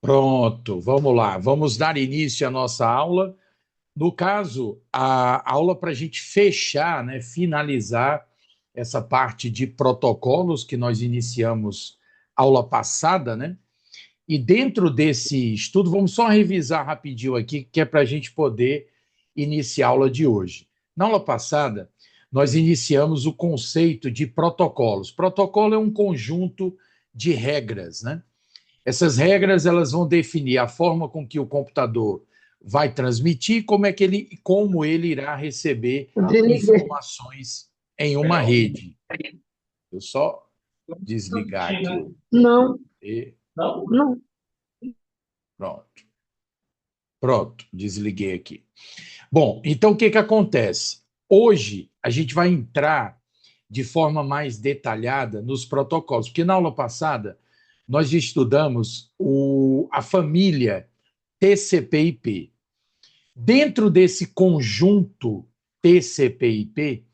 Pronto, vamos lá. Vamos dar início à nossa aula. No caso, a aula para a gente fechar, né, finalizar essa parte de protocolos que nós iniciamos aula passada, né? E dentro desse estudo, vamos só revisar rapidinho aqui, que é para a gente poder iniciar a aula de hoje. Na aula passada, nós iniciamos o conceito de protocolos. Protocolo é um conjunto de regras, né? Essas regras elas vão definir a forma com que o computador vai transmitir, como ele irá receber Desliguei. informações em uma rede. Eu só desligar aqui o Não, e não. pronto. Pronto, desliguei aqui. Bom, então o que que acontece? Hoje a gente vai entrar de forma mais detalhada nos protocolos, porque na aula passada nós estudamos a família TCP/IP. Dentro desse conjunto TCP/IP,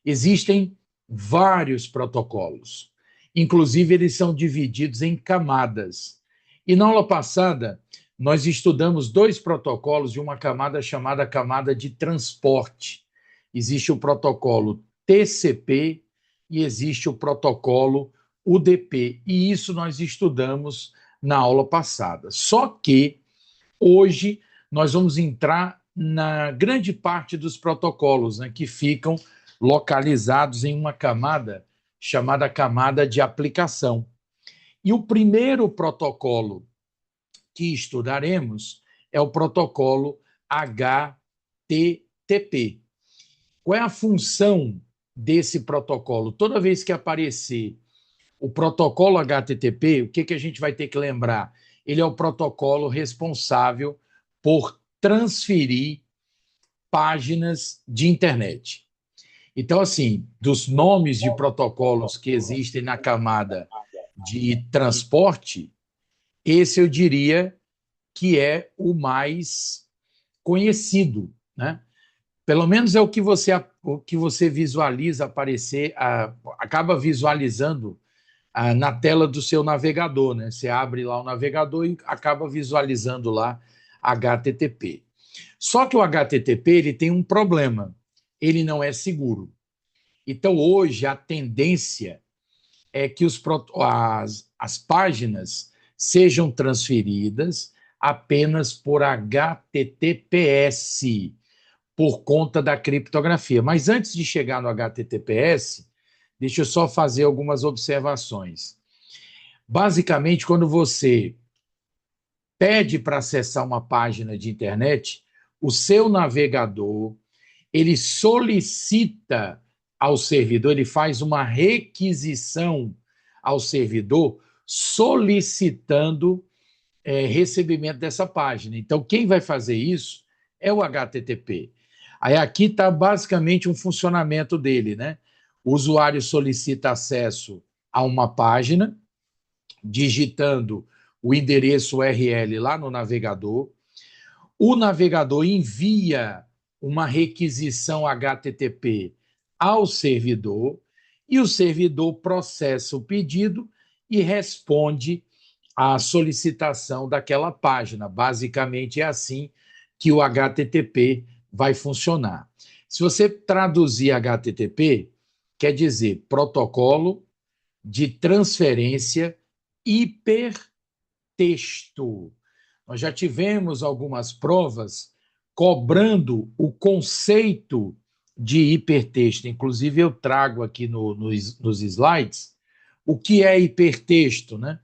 existem vários protocolos. Inclusive, eles são divididos em camadas. E na aula passada, nós estudamos dois protocolos de uma camada chamada camada de transporte. Existe o protocolo TCP e existe o protocolo UDP. E isso nós estudamos na aula passada. Só que hoje nós vamos entrar na grande parte dos protocolos, né, que ficam localizados em uma camada chamada camada de aplicação. E o primeiro protocolo que estudaremos é o protocolo HTTP. Qual é a função desse protocolo? Toda vez que aparecer o protocolo HTTP, o que, que a gente vai ter que lembrar? Ele é o protocolo responsável por transferir páginas de internet. Então, assim, dos nomes de protocolos que existem na camada de transporte, esse eu diria que é o mais conhecido, né? Pelo menos é o que você visualiza aparecer, acaba visualizando na tela do seu navegador, né? Você abre lá o navegador e acaba visualizando lá HTTP. Só que o HTTP ele tem um problema, ele não é seguro. Então hoje a tendência é que as páginas sejam transferidas apenas por HTTPS, por conta da criptografia. Mas antes de chegar no HTTPS, deixa eu só fazer algumas observações. Basicamente, quando você pede para acessar uma página de internet, o seu navegador ele solicita ao servidor, ele faz uma requisição ao servidor solicitando recebimento dessa página. Então, quem vai fazer isso é o HTTP. Aí aqui está basicamente um funcionamento dele, né? O usuário solicita acesso a uma página, digitando o endereço URL lá no navegador. O navegador envia uma requisição HTTP ao servidor e o servidor processa o pedido e responde à solicitação daquela página. Basicamente é assim que o HTTP vai funcionar. Se você traduzir HTTP, quer dizer protocolo de transferência hipertexto. Nós já tivemos algumas provas cobrando o conceito de hipertexto. Inclusive, eu trago aqui nos slides o que é hipertexto, né?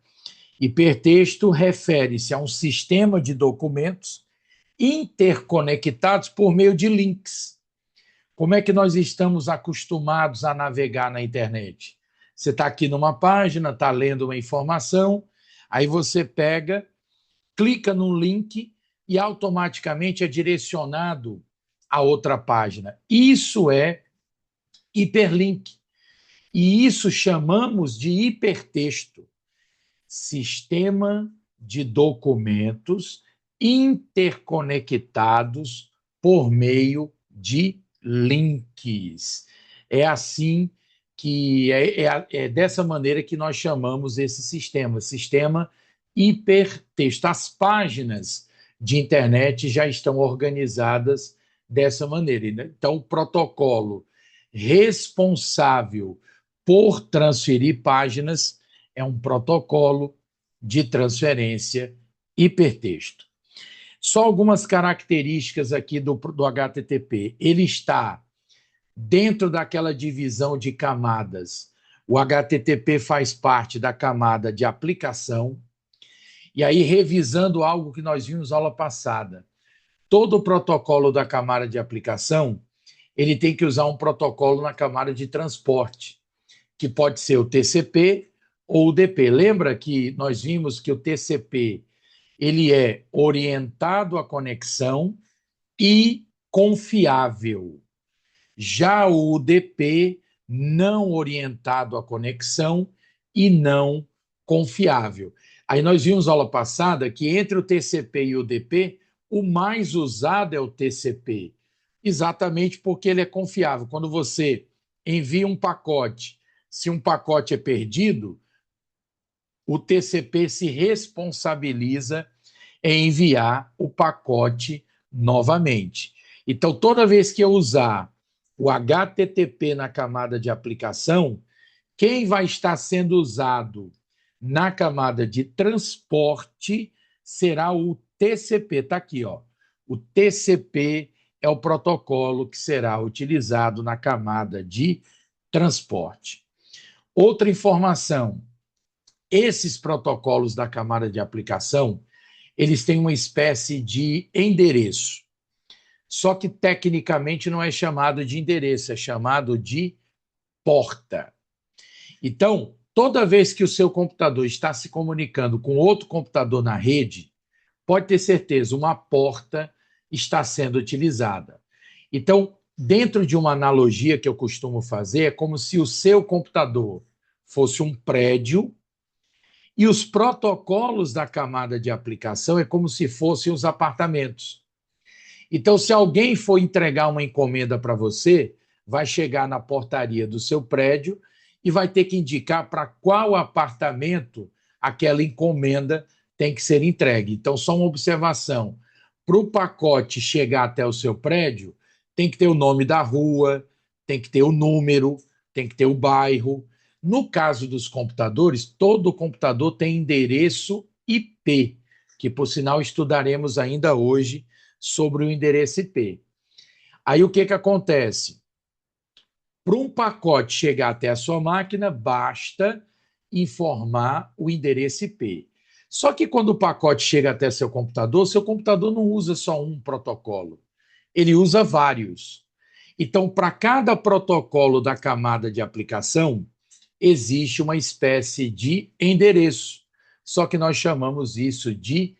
Hipertexto refere-se a um sistema de documentos interconectados por meio de links. Como é que nós estamos acostumados a navegar na internet? Você está aqui numa página, está lendo uma informação, aí você pega, clica num link e automaticamente é direcionado a outra página. Isso é hiperlink. E isso chamamos de hipertexto. Sistema de documentos interconectados por meio de links. É assim que é dessa maneira que nós chamamos esse sistema hipertexto. As páginas de internet já estão organizadas dessa maneira. Então, o protocolo responsável por transferir páginas é um protocolo de transferência hipertexto. Só algumas características aqui do HTTP. Ele está dentro daquela divisão de camadas. O HTTP faz parte da camada de aplicação. E aí, revisando algo que nós vimos na aula passada, todo o protocolo da camada de aplicação, ele tem que usar um protocolo na camada de transporte, que pode ser o TCP ou o UDP. Lembra que nós vimos que o TCP ele é orientado à conexão e confiável. Já o UDP, não orientado à conexão e não confiável. Aí nós vimos na aula passada que entre o TCP e o UDP, o mais usado é o TCP, exatamente porque ele é confiável. Quando você envia um pacote, se um pacote é perdido, o TCP se responsabiliza em enviar o pacote novamente. Então, toda vez que eu usar o HTTP na camada de aplicação, quem vai estar sendo usado na camada de transporte será o TCP. Está aqui, ó. O TCP é o protocolo que será utilizado na camada de transporte. Outra informação, esses protocolos da camada de aplicação, eles têm uma espécie de endereço. Só que tecnicamente não é chamado de endereço, é chamado de porta. Então, toda vez que o seu computador está se comunicando com outro computador na rede, pode ter certeza, uma porta está sendo utilizada. Então, dentro de uma analogia que eu costumo fazer, é como se o seu computador fosse um prédio e os protocolos da camada de aplicação é como se fossem os apartamentos. Então, se alguém for entregar uma encomenda para você, vai chegar na portaria do seu prédio e vai ter que indicar para qual apartamento aquela encomenda tem que ser entregue. Então, só uma observação. Para o pacote chegar até o seu prédio, tem que ter o nome da rua, tem que ter o número, tem que ter o bairro. No caso dos computadores, todo computador tem endereço IP, que, por sinal, estudaremos ainda hoje sobre o endereço IP. Aí o que acontece? Para um pacote chegar até a sua máquina, basta informar o endereço IP. Só que quando o pacote chega até seu computador não usa só um protocolo, ele usa vários. Então, para cada protocolo da camada de aplicação, existe uma espécie de endereço. Só que nós chamamos isso de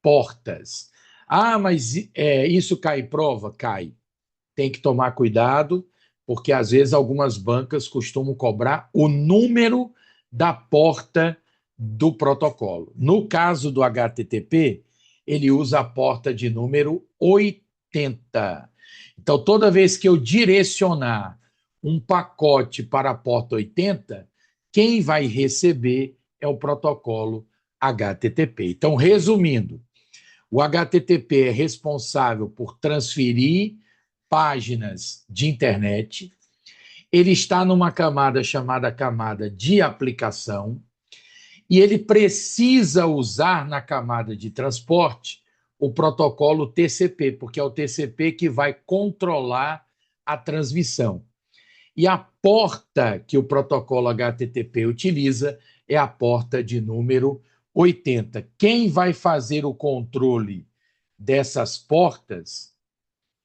portas. Ah, mas isso cai em prova? Cai. Tem que tomar cuidado, porque às vezes algumas bancas costumam cobrar o número da porta do protocolo. No caso do HTTP, ele usa a porta de número 80. Então, toda vez que eu direcionar um pacote para a porta 80, quem vai receber é o protocolo HTTP. Então, resumindo, o HTTP é responsável por transferir páginas de internet. Ele está numa camada chamada camada de aplicação e ele precisa usar na camada de transporte o protocolo TCP, porque é o TCP que vai controlar a transmissão. E a porta que o protocolo HTTP utiliza é a porta de número 80. Quem vai fazer o controle dessas portas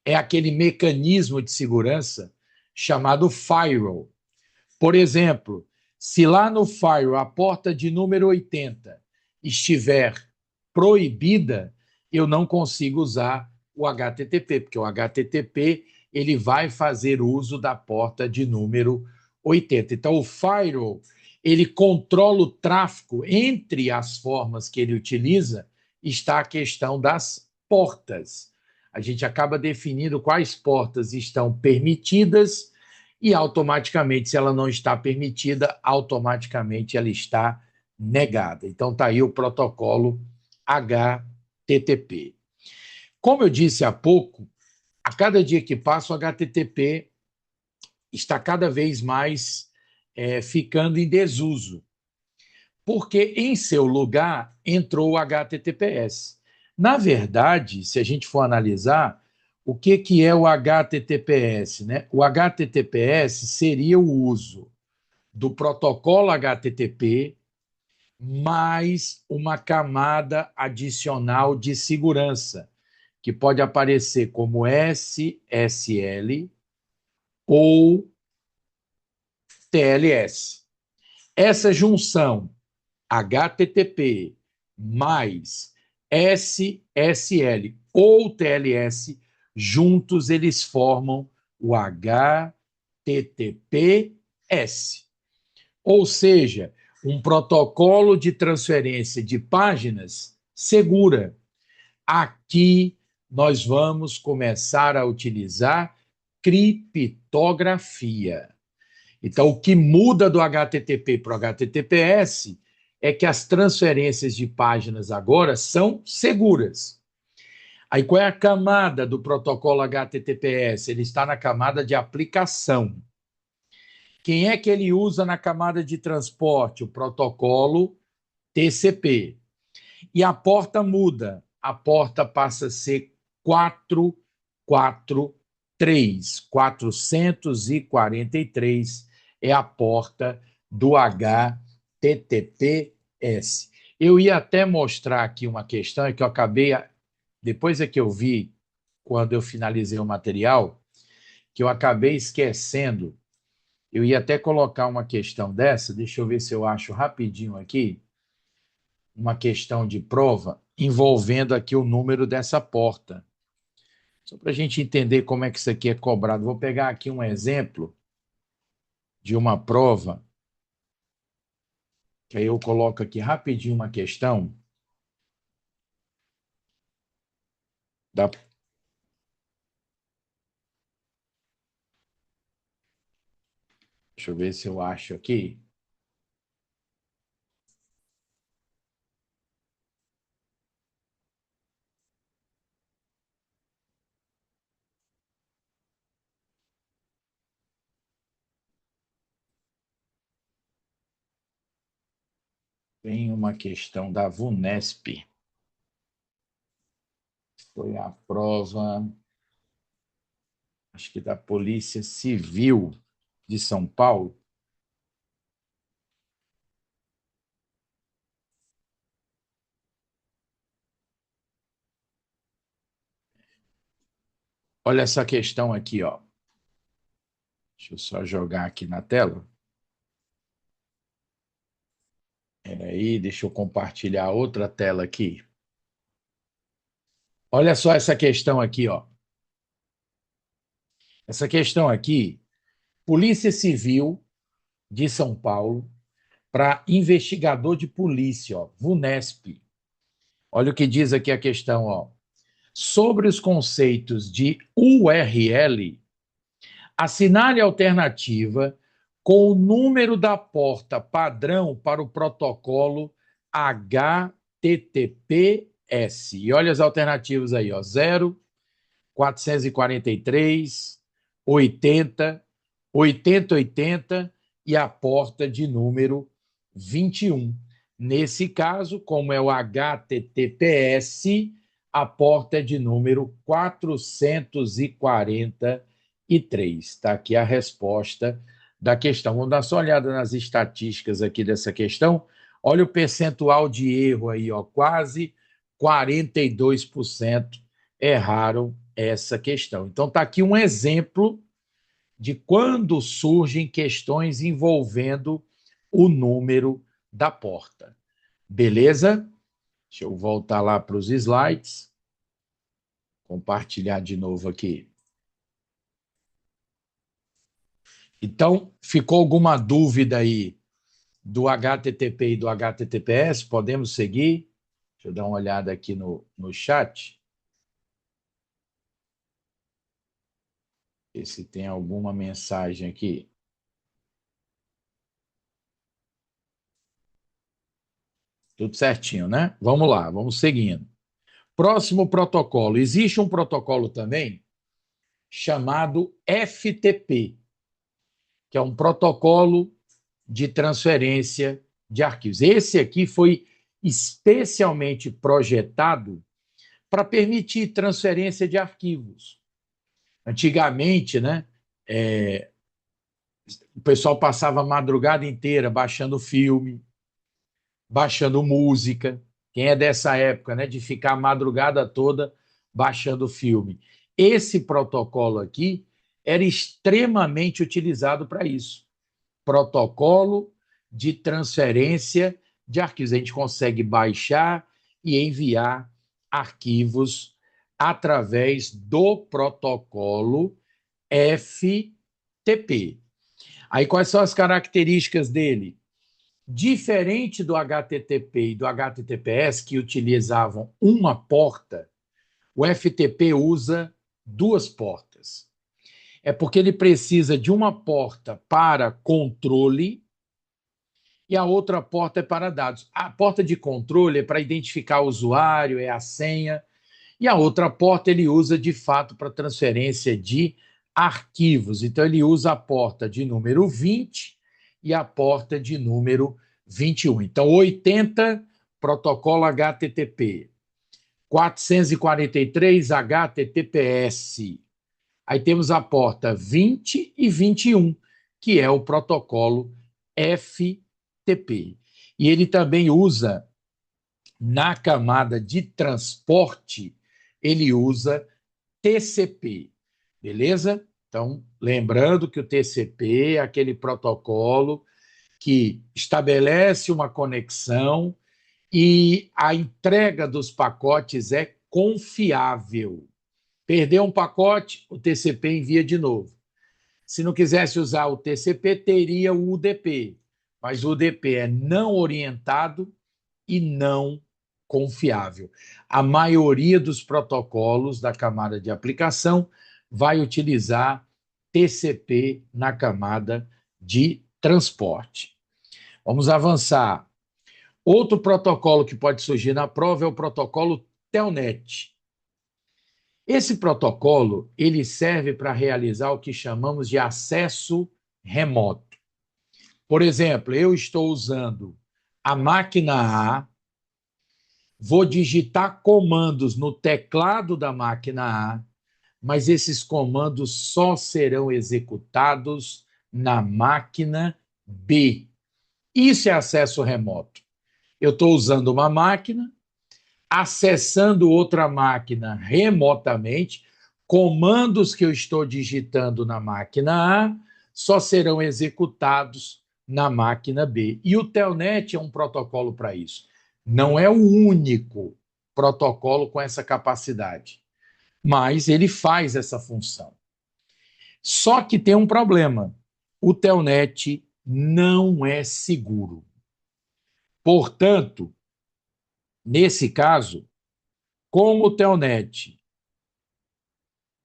é aquele mecanismo de segurança chamado firewall. Por exemplo, se lá no firewall a porta de número 80 estiver proibida, eu não consigo usar o HTTP, porque o HTTP ele vai fazer uso da porta de número 80. Então, o firewall ele controla o tráfego. Entre as formas que ele utiliza está a questão das portas. A gente acaba definindo quais portas estão permitidas e automaticamente, se ela não está permitida, automaticamente ela está negada. Então, está aí o protocolo HTTP. Como eu disse há pouco, a cada dia que passa, o HTTP está cada vez mais ficando em desuso, porque em seu lugar entrou o HTTPS. Na verdade, se a gente for analisar, o que é o HTTPS, né? O HTTPS seria o uso do protocolo HTTP mais uma camada adicional de segurança, que pode aparecer como SSL ou TLS. Essa junção HTTP mais SSL ou TLS, juntos eles formam o HTTPS. Ou seja, um protocolo de transferência de páginas segura. Aqui nós vamos começar a utilizar criptografia. Então, o que muda do HTTP para o HTTPS é que as transferências de páginas agora são seguras. Aí, qual é a camada do protocolo HTTPS? Ele está na camada de aplicação. Quem é que ele usa na camada de transporte? O protocolo TCP. E a porta muda. A porta passa a ser 443. 443 é a porta do HTTPS. Eu ia até mostrar aqui uma questão que eu acabei, depois é que eu vi, quando eu finalizei o material, que eu acabei esquecendo. Eu ia até colocar uma questão dessa, deixa eu ver se eu acho rapidinho aqui, uma questão de prova envolvendo aqui o número dessa porta. Só para a gente entender como é que isso aqui é cobrado. Vou pegar aqui um exemplo de uma prova, que aí eu coloco aqui rapidinho uma questão da. Deixa eu ver se eu acho aqui. Tem uma questão da VUNESP. Foi a prova, acho que da Polícia Civil de São Paulo. Olha essa questão aqui, ó. Deixa eu só jogar aqui na tela. Peraí, deixa eu compartilhar outra tela aqui. Olha só essa questão aqui, ó. Essa questão aqui, Polícia Civil de São Paulo para investigador de polícia, ó, VUNESP. Olha o que diz aqui a questão, ó. Sobre os conceitos de URL, assinale a alternativa com o número da porta padrão para o protocolo HTTPS. E olha as alternativas aí, ó, 0, 443, 80, 8080 e a porta de número 21. Nesse caso, como é o HTTPS, a porta é de número 443. Está aqui a resposta da questão. Vamos dar só uma olhada nas estatísticas aqui dessa questão. Olha o percentual de erro aí, ó, quase 42% erraram essa questão. Então, está aqui um exemplo de quando surgem questões envolvendo o número da porta. Beleza? Deixa eu voltar lá para os slides. Compartilhar de novo aqui. Então, ficou alguma dúvida aí do HTTP e do HTTPS? Podemos seguir? Deixa eu dar uma olhada aqui no chat. Ver se tem alguma mensagem aqui. Tudo certinho, né? Vamos lá, vamos seguindo. Próximo protocolo. Existe um protocolo também chamado FTP, que é um protocolo de transferência de arquivos. Esse aqui foi especialmente projetado para permitir transferência de arquivos. Antigamente, né, o pessoal passava a madrugada inteira baixando filme, baixando música. Quem é dessa época, né, de ficar a madrugada toda baixando filme. Esse protocolo aqui era extremamente utilizado para isso. Protocolo de transferência de arquivos. A gente consegue baixar e enviar arquivos através do protocolo FTP. Aí, quais são as características dele? Diferente do HTTP e do HTTPS, que utilizavam uma porta, o FTP usa duas portas. É porque ele precisa de uma porta para controle e a outra porta é para dados. A porta de controle é para identificar o usuário, é a senha, e a outra porta ele usa de fato para transferência de arquivos. Então ele usa a porta de número 20 e a porta de número 21. Então 80 protocolo HTTP, 443 HTTPS. Aí temos a porta 20 e 21, que é o protocolo FTP. E ele também usa, na camada de transporte, ele usa TCP, beleza? Então, lembrando que o TCP é aquele protocolo que estabelece uma conexão e a entrega dos pacotes é confiável. Perdeu um pacote, o TCP envia de novo. Se não quisesse usar o TCP, teria o UDP, mas o UDP é não orientado e não confiável. A maioria dos protocolos da camada de aplicação vai utilizar TCP na camada de transporte. Vamos avançar. Outro protocolo que pode surgir na prova é o protocolo Telnet. Esse protocolo ele serve para realizar o que chamamos de acesso remoto. Por exemplo, eu estou usando a máquina A, vou digitar comandos no teclado da máquina A, mas esses comandos só serão executados na máquina B. Isso é acesso remoto. Eu estou usando uma máquina, acessando outra máquina remotamente, comandos que eu estou digitando na máquina A só serão executados na máquina B. E o Telnet é um protocolo para isso. Não é o único protocolo com essa capacidade, mas ele faz essa função. Só que tem um problema. O Telnet não é seguro. Portanto, nesse caso, como o Telnet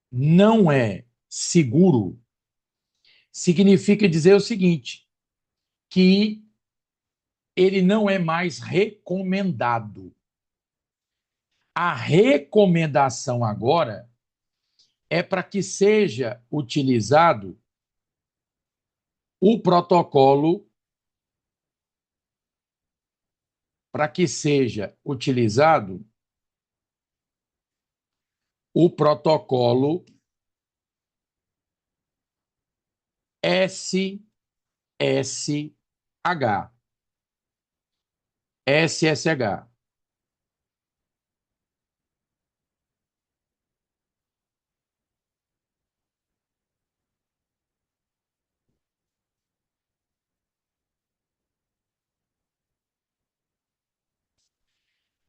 não é seguro, significa dizer o seguinte, que ele não é mais recomendado. A recomendação agora é para que seja utilizado o protocolo, para que seja utilizado o protocolo SSH. SSH.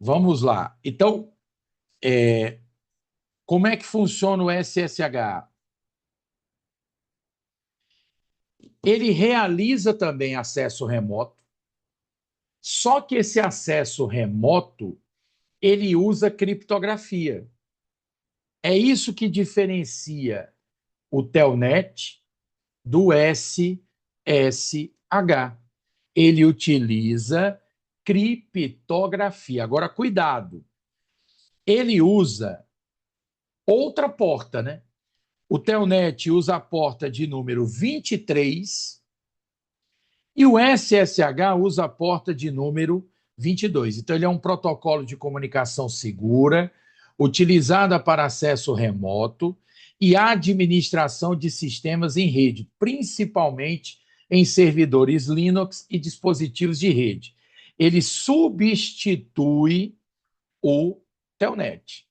Vamos lá. Então, como é que funciona o SSH? Ele realiza também acesso remoto, só que esse acesso remoto ele usa criptografia. É isso que diferencia o Telnet do SSH. Ele utiliza criptografia. Agora, cuidado, ele usa outra porta, né? O Telnet usa a porta de número 23 e o SSH usa a porta de número 22. Então, ele é um protocolo de comunicação segura, utilizada para acesso remoto e administração de sistemas em rede, principalmente em servidores Linux e dispositivos de rede. Ele substitui o Telnet.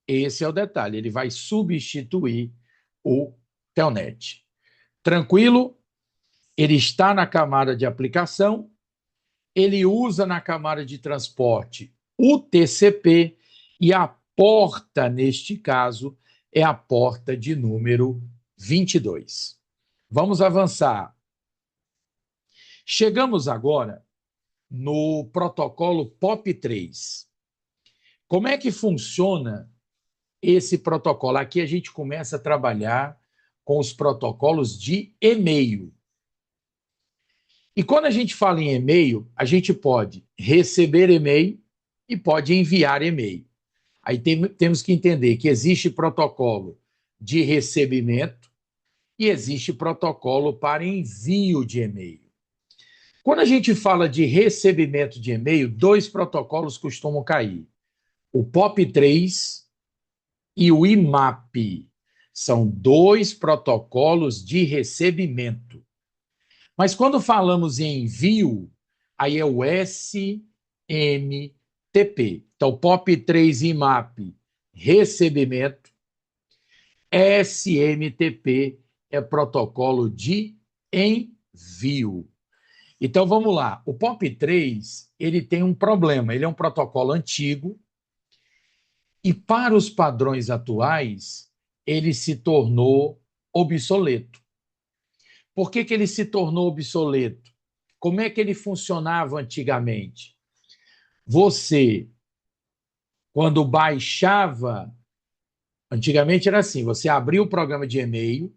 Esse é o detalhe, ele vai substituir o Telnet. Tranquilo? Ele está na camada de aplicação, ele usa na camada de transporte o TCP e a porta, neste caso, é a porta de número 22. Vamos avançar. Chegamos agora no protocolo POP3. Como é que funciona esse protocolo? Aqui a gente começa a trabalhar com os protocolos de e-mail. E quando a gente fala em e-mail, a gente pode receber e-mail e pode enviar e-mail. Aí temos que entender que existe protocolo de recebimento e existe protocolo para envio de e-mail. Quando a gente fala de recebimento de e-mail, dois protocolos costumam cair: o POP3 e o IMAP. São dois protocolos de recebimento. Mas quando falamos em envio, aí é o SMTP. Então, POP3 e IMAP, recebimento. SMTP é protocolo de envio. Então, vamos lá. O POP3, ele tem um problema. Ele é um protocolo antigo e, para os padrões atuais, ele se tornou obsoleto. Por que ele se tornou obsoleto? Como é que ele funcionava antigamente? Você, quando baixava, antigamente era assim, você abria o programa de e-mail,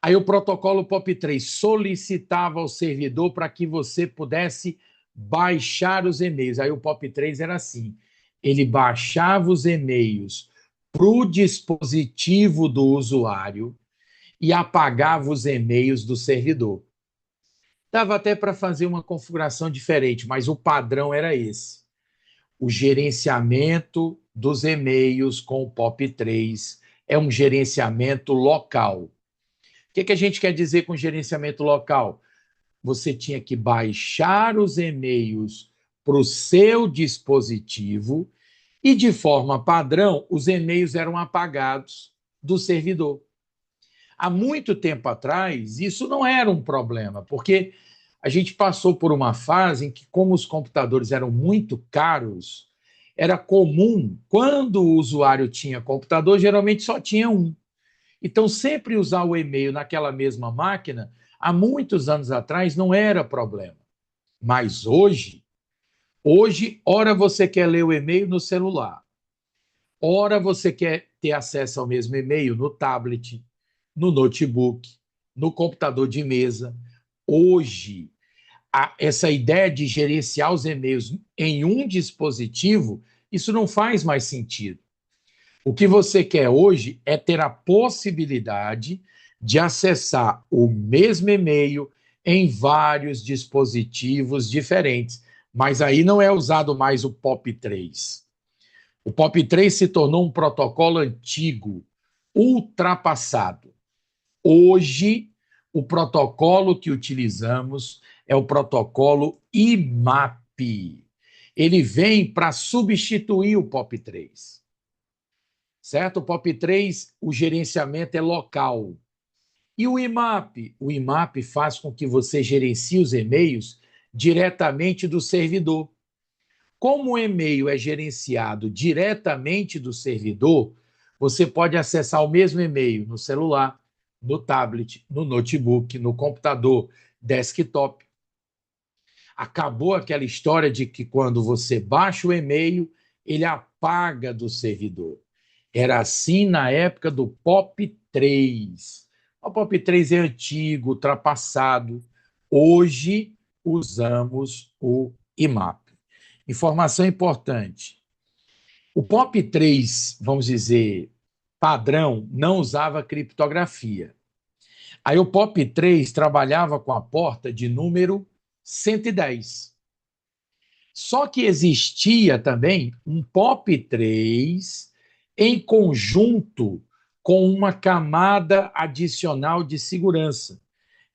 aí o protocolo POP3 solicitava ao servidor para que você pudesse baixar os e-mails. Aí o POP3 era assim, ele baixava os e-mails para o dispositivo do usuário e apagava os e-mails do servidor. Dava até para fazer uma configuração diferente, mas o padrão era esse. O gerenciamento dos e-mails com o POP3 é um gerenciamento local. O que a gente quer dizer com gerenciamento local? Você tinha que baixar os e-mails para o seu dispositivo e, de forma padrão, os e-mails eram apagados do servidor. Há muito tempo atrás, isso não era um problema, porque a gente passou por uma fase em que, como os computadores eram muito caros, era comum, quando o usuário tinha computador, geralmente só tinha um. Então, sempre usar o e-mail naquela mesma máquina, há muitos anos atrás, não era problema. Mas hoje, ora você quer ler o e-mail no celular, ora você quer ter acesso ao mesmo e-mail no tablet, no notebook, no computador de mesa. Hoje, essa ideia de gerenciar os e-mails em um dispositivo, isso não faz mais sentido. O que você quer hoje é ter a possibilidade de acessar o mesmo e-mail em vários dispositivos diferentes. Mas aí não é usado mais o POP3. O POP3 se tornou um protocolo antigo, ultrapassado. Hoje, o protocolo que utilizamos é o protocolo IMAP. Ele vem para substituir o POP3. Certo? O POP3, o gerenciamento é local. E o IMAP? O IMAP faz com que você gerencie os e-mails diretamente do servidor. Como o e-mail é gerenciado diretamente do servidor, você pode acessar o mesmo e-mail no celular, no tablet, no notebook, no computador, desktop. Acabou aquela história de que quando você baixa o e-mail, ele apaga do servidor. Era assim na época do POP3. O POP3 é antigo, ultrapassado. Hoje usamos o IMAP. Informação importante. O POP3, vamos dizer, padrão, não usava criptografia. Aí o POP3 trabalhava com a porta de número 110. Só que existia também um POP3 em conjunto com uma camada adicional de segurança,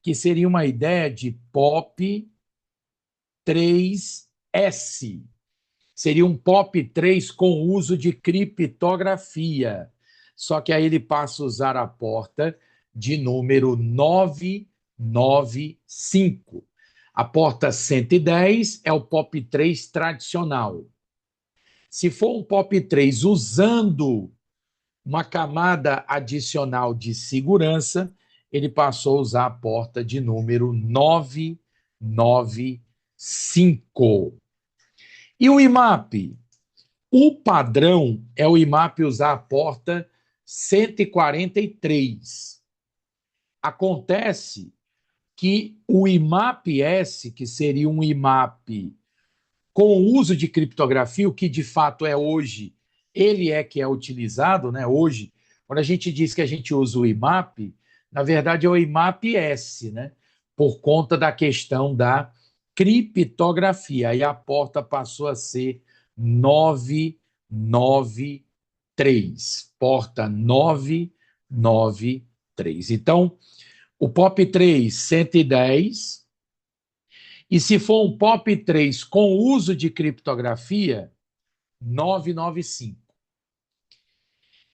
que seria uma ideia de POP3S. Seria um POP3 com uso de criptografia. Só que aí ele passa a usar a porta de número 995. A porta 110 é o POP3 tradicional. Se for um POP3 usando uma camada adicional de segurança, ele passou a usar a porta de número 995. E o IMAP? O padrão é o IMAP usar a porta 143. Acontece que o IMAP-S, que seria um IMAP com o uso de criptografia, o que de fato é hoje, ele é que é utilizado, né? Hoje, quando a gente diz que a gente usa o IMAP, na verdade é o IMAP-S, né? Por conta da questão da criptografia. Aí a porta passou a ser 993. Porta 993. Então, o POP3 110. E se for um POP3 com uso de criptografia, 995.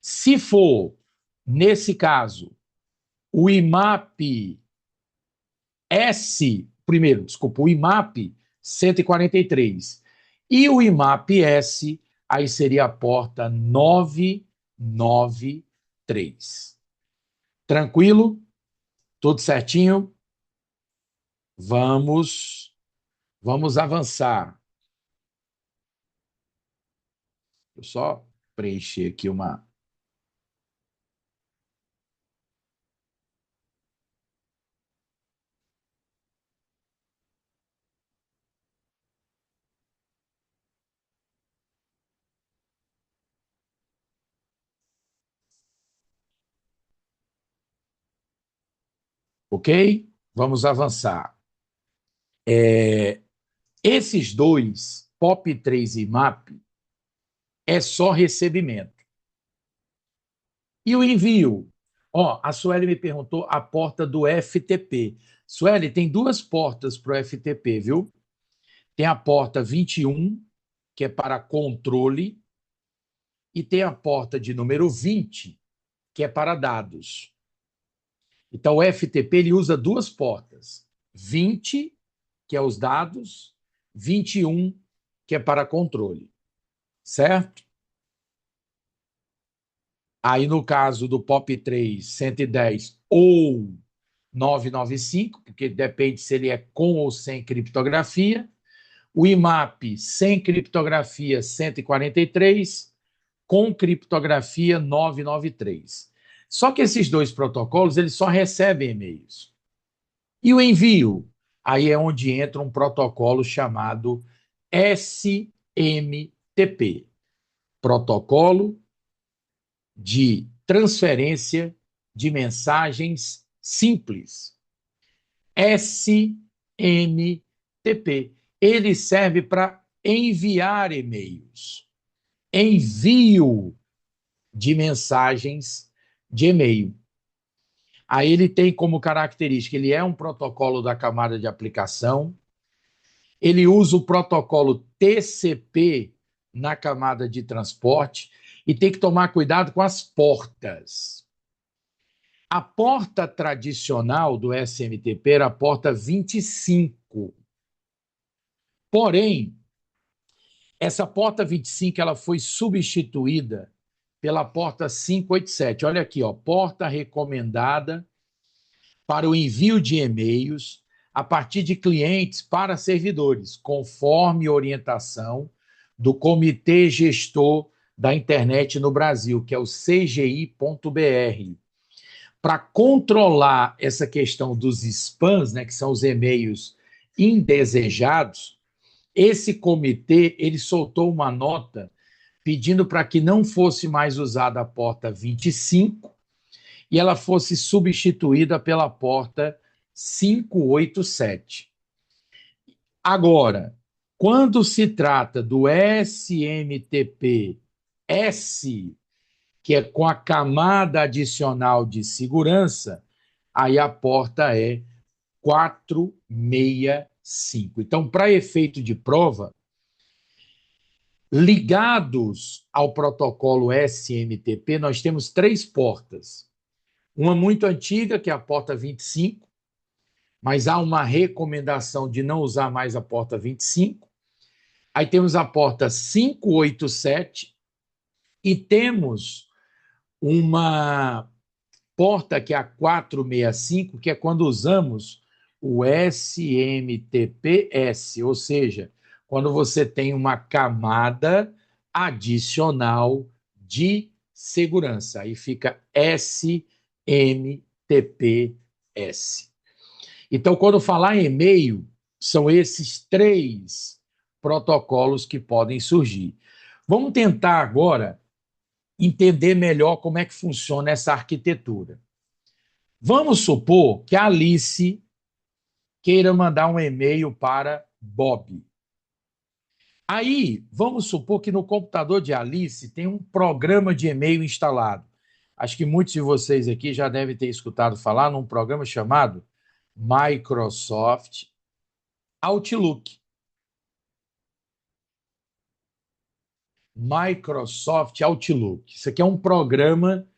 Se for, nesse caso, o IMAP S, primeiro, desculpa, o IMAP 143 e o IMAP S, aí seria a porta 993. Tranquilo? Tudo certinho? Vamos avançar. Eu só preencher aqui uma. Ok? Vamos avançar. Esses dois, POP3 e MAP, é só recebimento. E o envio? Ó, a Sueli me perguntou a porta do FTP. Sueli, tem duas portas para o FTP, viu? Tem a porta 21, que é para controle, e tem a porta de número 20, que é para dados. Então, o FTP ele usa duas portas. 20, que é os dados, 21, que é para controle. Certo? Aí, no caso do POP3 110 ou 995, porque depende se ele é com ou sem criptografia, o IMAP sem criptografia 143, com criptografia 993. Só que esses dois protocolos eles só recebem e-mails. E o envio? Aí é onde entra um protocolo chamado SMTP, Protocolo de Transferência de Mensagens Simples. SMTP. Ele serve para enviar e-mails. Envio de mensagens de e-mail. Aí ele tem como característica, ele é um protocolo da camada de aplicação, ele usa o protocolo TCP na camada de transporte e tem que tomar cuidado com as portas. A porta tradicional do SMTP era a porta 25. Porém, essa porta 25 ela foi substituída pela porta 587. Olha aqui, ó, porta recomendada para o envio de e-mails a partir de clientes para servidores, conforme orientação do Comitê Gestor da Internet no Brasil, que é o CGI.br. Para controlar essa questão dos spams, né, que são os e-mails indesejados, esse comitê ele soltou uma nota pedindo para que não fosse mais usada a porta 25 e ela fosse substituída pela porta 587. Agora, quando se trata do SMTP-S, que é com a camada adicional de segurança, aí a porta é 465. Então, para efeito de prova, ligados ao protocolo SMTP, nós temos três portas. Uma muito antiga, que é a porta 25, mas há uma recomendação de não usar mais a porta 25. Aí temos a porta 587 e temos uma porta que é a 465, que é quando usamos o SMTP-S, ou seja, quando você tem uma camada adicional de segurança. Aí fica SMTP-S. Então, quando falar em e-mail, são esses três protocolos que podem surgir. Vamos tentar agora entender melhor como é que funciona essa arquitetura. Vamos supor que a Alice queira mandar um e-mail para Bob. Aí, vamos supor que no computador de Alice tem um programa de e-mail instalado. Acho que muitos de vocês aqui já devem ter escutado falar num programa chamado Microsoft Outlook. Microsoft Outlook. Isso aqui é um programa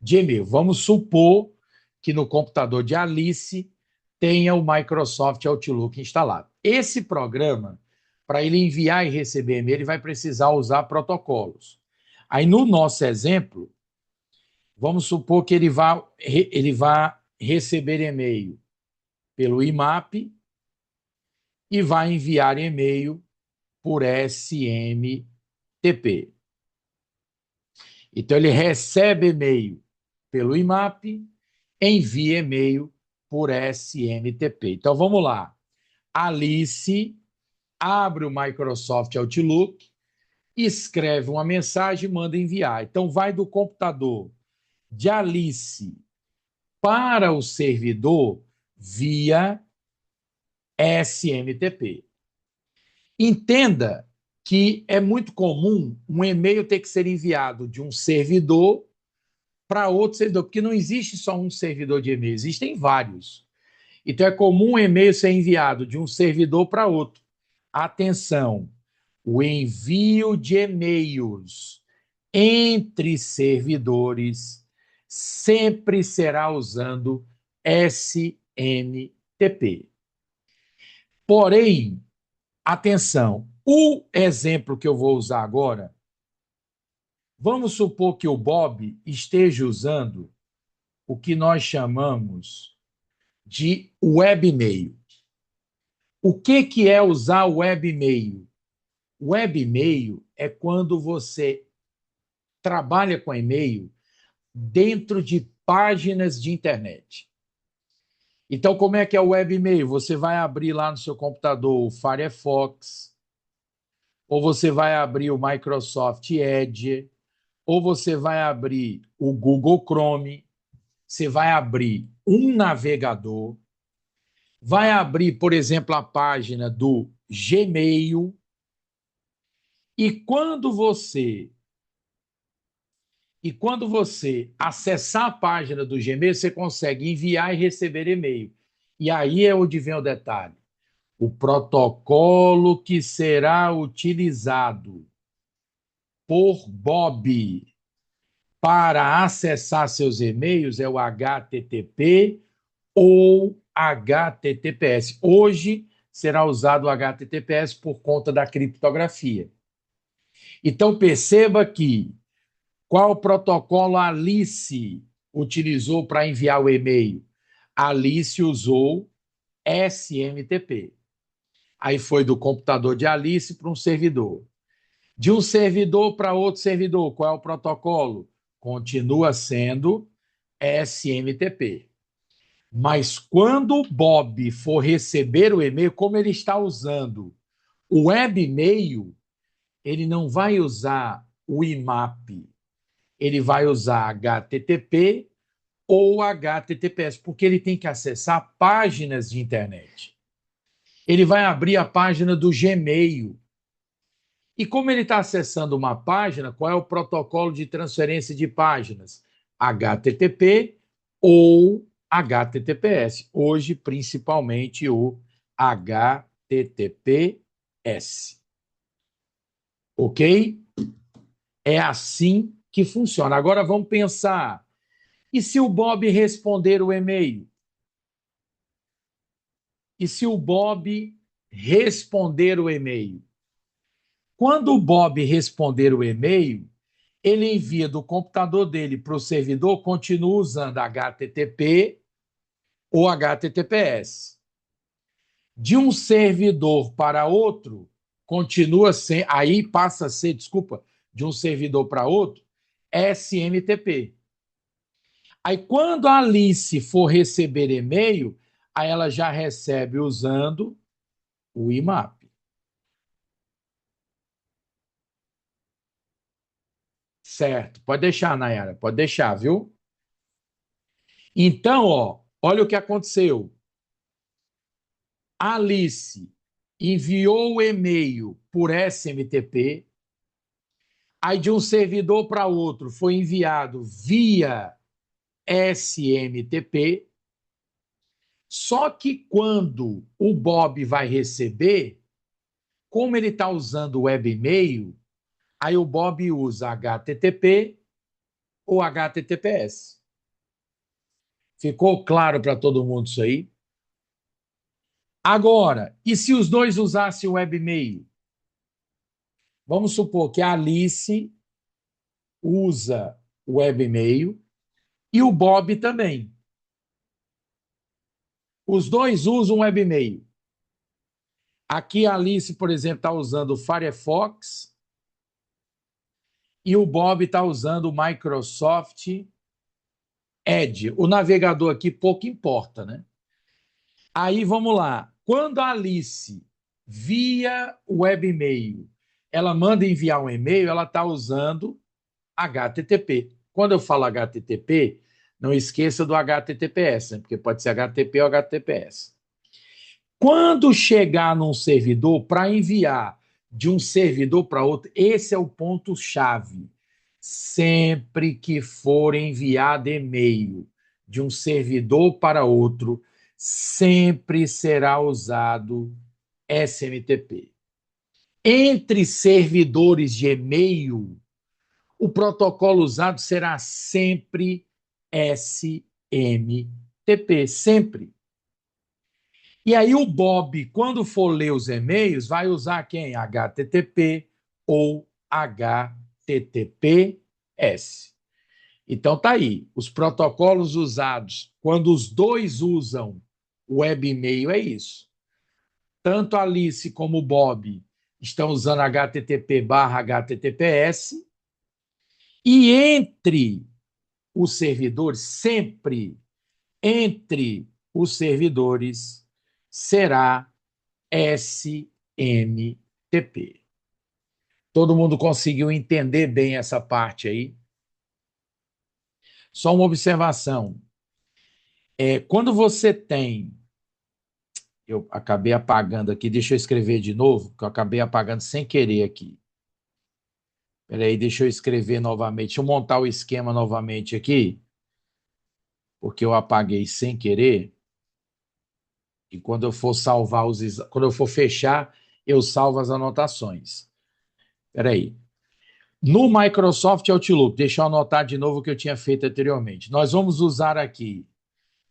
de e-mail. Vamos supor que no computador de Alice tenha o Microsoft Outlook instalado. Esse programa, para ele enviar e receber e-mail, ele vai precisar usar protocolos. Aí, no nosso exemplo, vamos supor que ele vá receber e-mail pelo IMAP e vai enviar e-mail por SMTP. Então, ele recebe e-mail pelo IMAP, envia e-mail por SMTP. Então, vamos lá. Alice abre o Microsoft Outlook, escreve uma mensagem e manda enviar. Então, vai do computador de Alice para o servidor via SMTP. Entenda que é muito comum um e-mail ter que ser enviado de um servidor para outro servidor, porque não existe só um servidor de e-mail, existem vários. Então é comum o e-mail ser enviado de um servidor para outro. Atenção, o envio de e-mails entre servidores sempre será usando SMTP. Porém, atenção, o exemplo que eu vou usar agora, vamos supor que o Bob esteja usando o que nós chamamos de webmail. O que é usar o webmail? Webmail é quando você trabalha com e-mail dentro de páginas de internet. Então, como é que é o webmail? Você vai abrir lá no seu computador o Firefox, ou você vai abrir o Microsoft Edge, ou você vai abrir o Google Chrome, você vai abrir um navegador, vai abrir, por exemplo, a página do Gmail, e quando você acessar a página do Gmail, você consegue enviar e receber e-mail. E aí é onde vem o detalhe. O protocolo que será utilizado por Bob para acessar seus e-mails é o HTTP ou HTTPS. Hoje será usado o HTTPS por conta da criptografia. Então perceba que qual protocolo a Alice utilizou para enviar o e-mail? A Alice usou SMTP. Aí foi do computador de Alice para um servidor. De um servidor para outro servidor, qual é o protocolo? Continua sendo SMTP. Mas quando o Bob for receber o e-mail, como ele está usando O webmail, ele não vai usar o IMAP, ele vai usar HTTP ou HTTPS, porque ele tem que acessar páginas de internet. Ele vai abrir a página do Gmail. E como ele está acessando uma página, qual é o protocolo de transferência de páginas? HTTP ou HTTPS. Hoje, principalmente o HTTPS. Ok? É assim que funciona. Agora vamos pensar. E se o Bob responder o e-mail? E se o Bob responder o e-mail? Quando o Bob responder o e-mail, ele envia do computador dele para o servidor, continua usando HTTP ou HTTPS. De um servidor para outro, continua sem, aí passa a ser, desculpa, de um servidor para outro, SMTP. Aí quando a Alice for receber e-mail, aí ela já recebe usando o IMAP. Certo? Pode deixar, Nayara, pode deixar, viu? Então, ó, olha o que aconteceu. A Alice enviou o e-mail por SMTP, aí de um servidor para outro foi enviado via SMTP, só que quando o Bob vai receber, como ele está usando o webmail, aí o Bob usa HTTP ou HTTPS. Ficou claro para todo mundo isso aí? Agora, e se os dois usassem o webmail? Vamos supor que a Alice usa o webmail e o Bob também. Os dois usam o webmail. Aqui a Alice, por exemplo, está usando o Firefox e o Bob está usando o Microsoft Edge. O navegador aqui pouco importa, né? Aí vamos lá. Quando a Alice, via webmail, ela manda enviar um e-mail, ela está usando HTTP. Quando eu falo HTTP, não esqueça do HTTPS, né? Porque pode ser HTTP ou HTTPS. Quando chegar num servidor, para enviar de um servidor para outro, esse é o ponto-chave. Sempre que for enviado e-mail de um servidor para outro, sempre será usado SMTP. Entre servidores de e-mail, o protocolo usado será sempre SMTP, sempre. E aí o Bob, quando for ler os e-mails, vai usar quem? HTTP ou HTTPS. Então tá aí, os protocolos usados quando os dois usam o webmail é isso. Tanto a Alice como o Bob estão usando HTTP/HTTPS e entre os servidores, sempre entre os servidores, será SMTP. Todo mundo conseguiu entender bem essa parte aí? Só uma observação. Quando você tem. Eu acabei apagando aqui, deixa eu escrever de novo, que eu acabei apagando sem querer aqui. Espera aí, deixa eu escrever novamente. Deixa eu montar o esquema novamente aqui, porque eu apaguei sem querer. E quando eu for salvar quando eu for fechar, eu salvo as anotações. Espera aí. No Microsoft Outlook, deixa eu anotar de novo o que eu tinha feito anteriormente. Nós vamos usar aqui,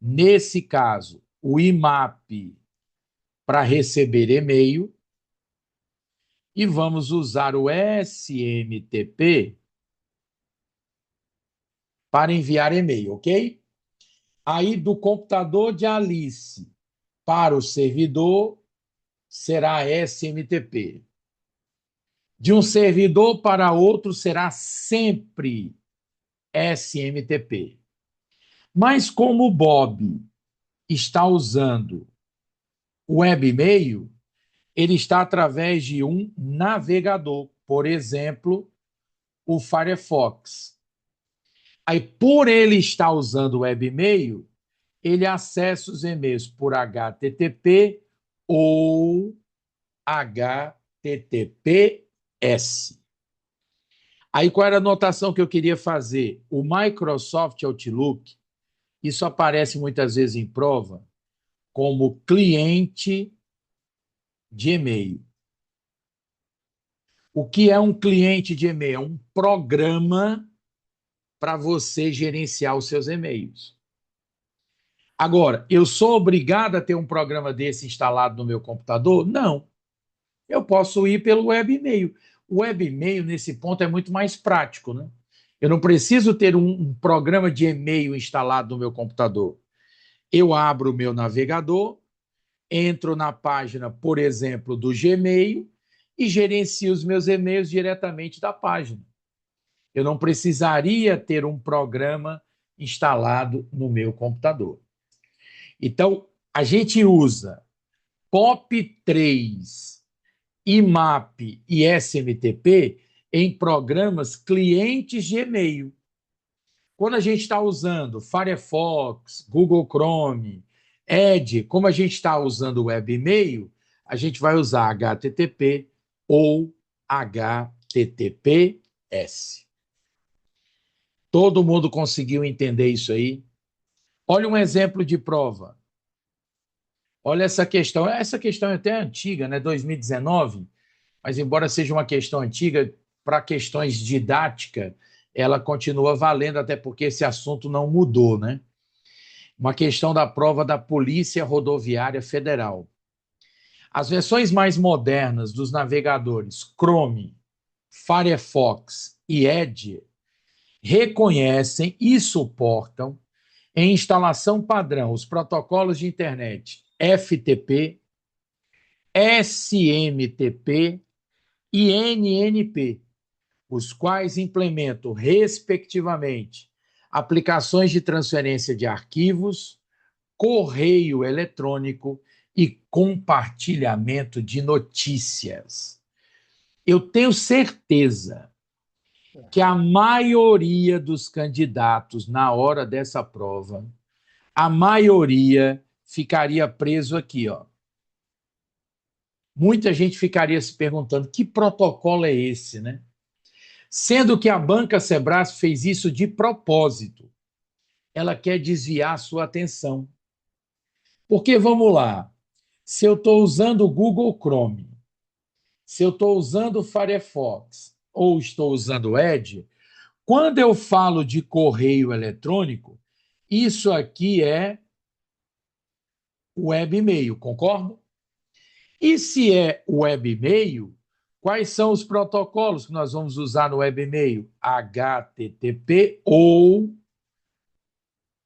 nesse caso, o IMAP para receber e-mail e vamos usar o SMTP para enviar e-mail, ok? Aí do computador de Alice para o servidor será SMTP. De um servidor para outro será sempre SMTP. Mas como o Bob está usando o webmail, ele está através de um navegador, por exemplo, o Firefox. Aí, por ele estar usando o webmail, ele acessa os e-mails por HTTP ou HTTPS. Aí, qual era a anotação que eu queria fazer? O Microsoft Outlook, isso aparece muitas vezes em prova, como cliente de e-mail. O que é um cliente de e-mail? É um programa para você gerenciar os seus e-mails. Agora, eu sou obrigado a ter um programa desse instalado no meu computador? Não. Eu posso ir pelo webmail. O webmail, nesse ponto, é muito mais prático, né? Eu não preciso ter um programa de e-mail instalado no meu computador. Eu abro o meu navegador, entro na página, por exemplo, do Gmail e gerencio os meus e-mails diretamente da página. Eu não precisaria ter um programa instalado no meu computador. Então, a gente usa POP3, IMAP e SMTP em programas clientes de e-mail. Quando a gente está usando Firefox, Google Chrome, Edge, como a gente está usando o webmail, a gente vai usar HTTP ou HTTPS. Todo mundo conseguiu entender isso aí? Olha um exemplo de prova. Olha essa questão. Essa questão é até antiga, né? 2019, mas embora seja uma questão antiga, para questões didáticas, ela continua valendo, até porque esse assunto não mudou, né? Uma questão da prova da Polícia Rodoviária Federal. As versões mais modernas dos navegadores Chrome, Firefox e Edge reconhecem e suportam em instalação padrão os protocolos de internet FTP, SMTP e NNP, os quais implementam, respectivamente, aplicações de transferência de arquivos, correio eletrônico e compartilhamento de notícias. Eu tenho certeza que a maioria dos candidatos, na hora dessa prova, a maioria ficaria preso aqui, ó. Muita gente ficaria se perguntando que protocolo é esse, né? Sendo que a banca Sebrae fez isso de propósito. Ela quer desviar a sua atenção. Porque, vamos lá, se eu estou usando o Google Chrome, se eu estou usando o Firefox ou estou usando o Edge, quando eu falo de correio eletrônico, isso aqui é webmail, concorda? E se é webmail, quais são os protocolos que nós vamos usar no webmail? HTTP ou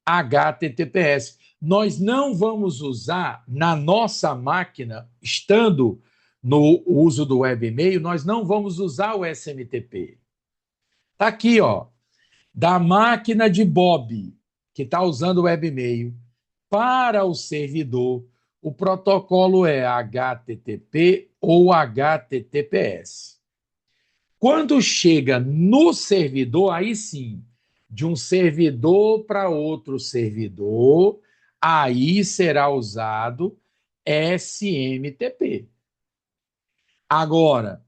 HTTPS. Nós não vamos usar na nossa máquina, estando no uso do webmail, nós não vamos usar o SMTP. Está aqui, ó, da máquina de Bob, que está usando o webmail, para o servidor, o protocolo é HTTP ou HTTPS. Quando chega no servidor, aí sim, de um servidor para outro servidor, aí será usado SMTP. Agora,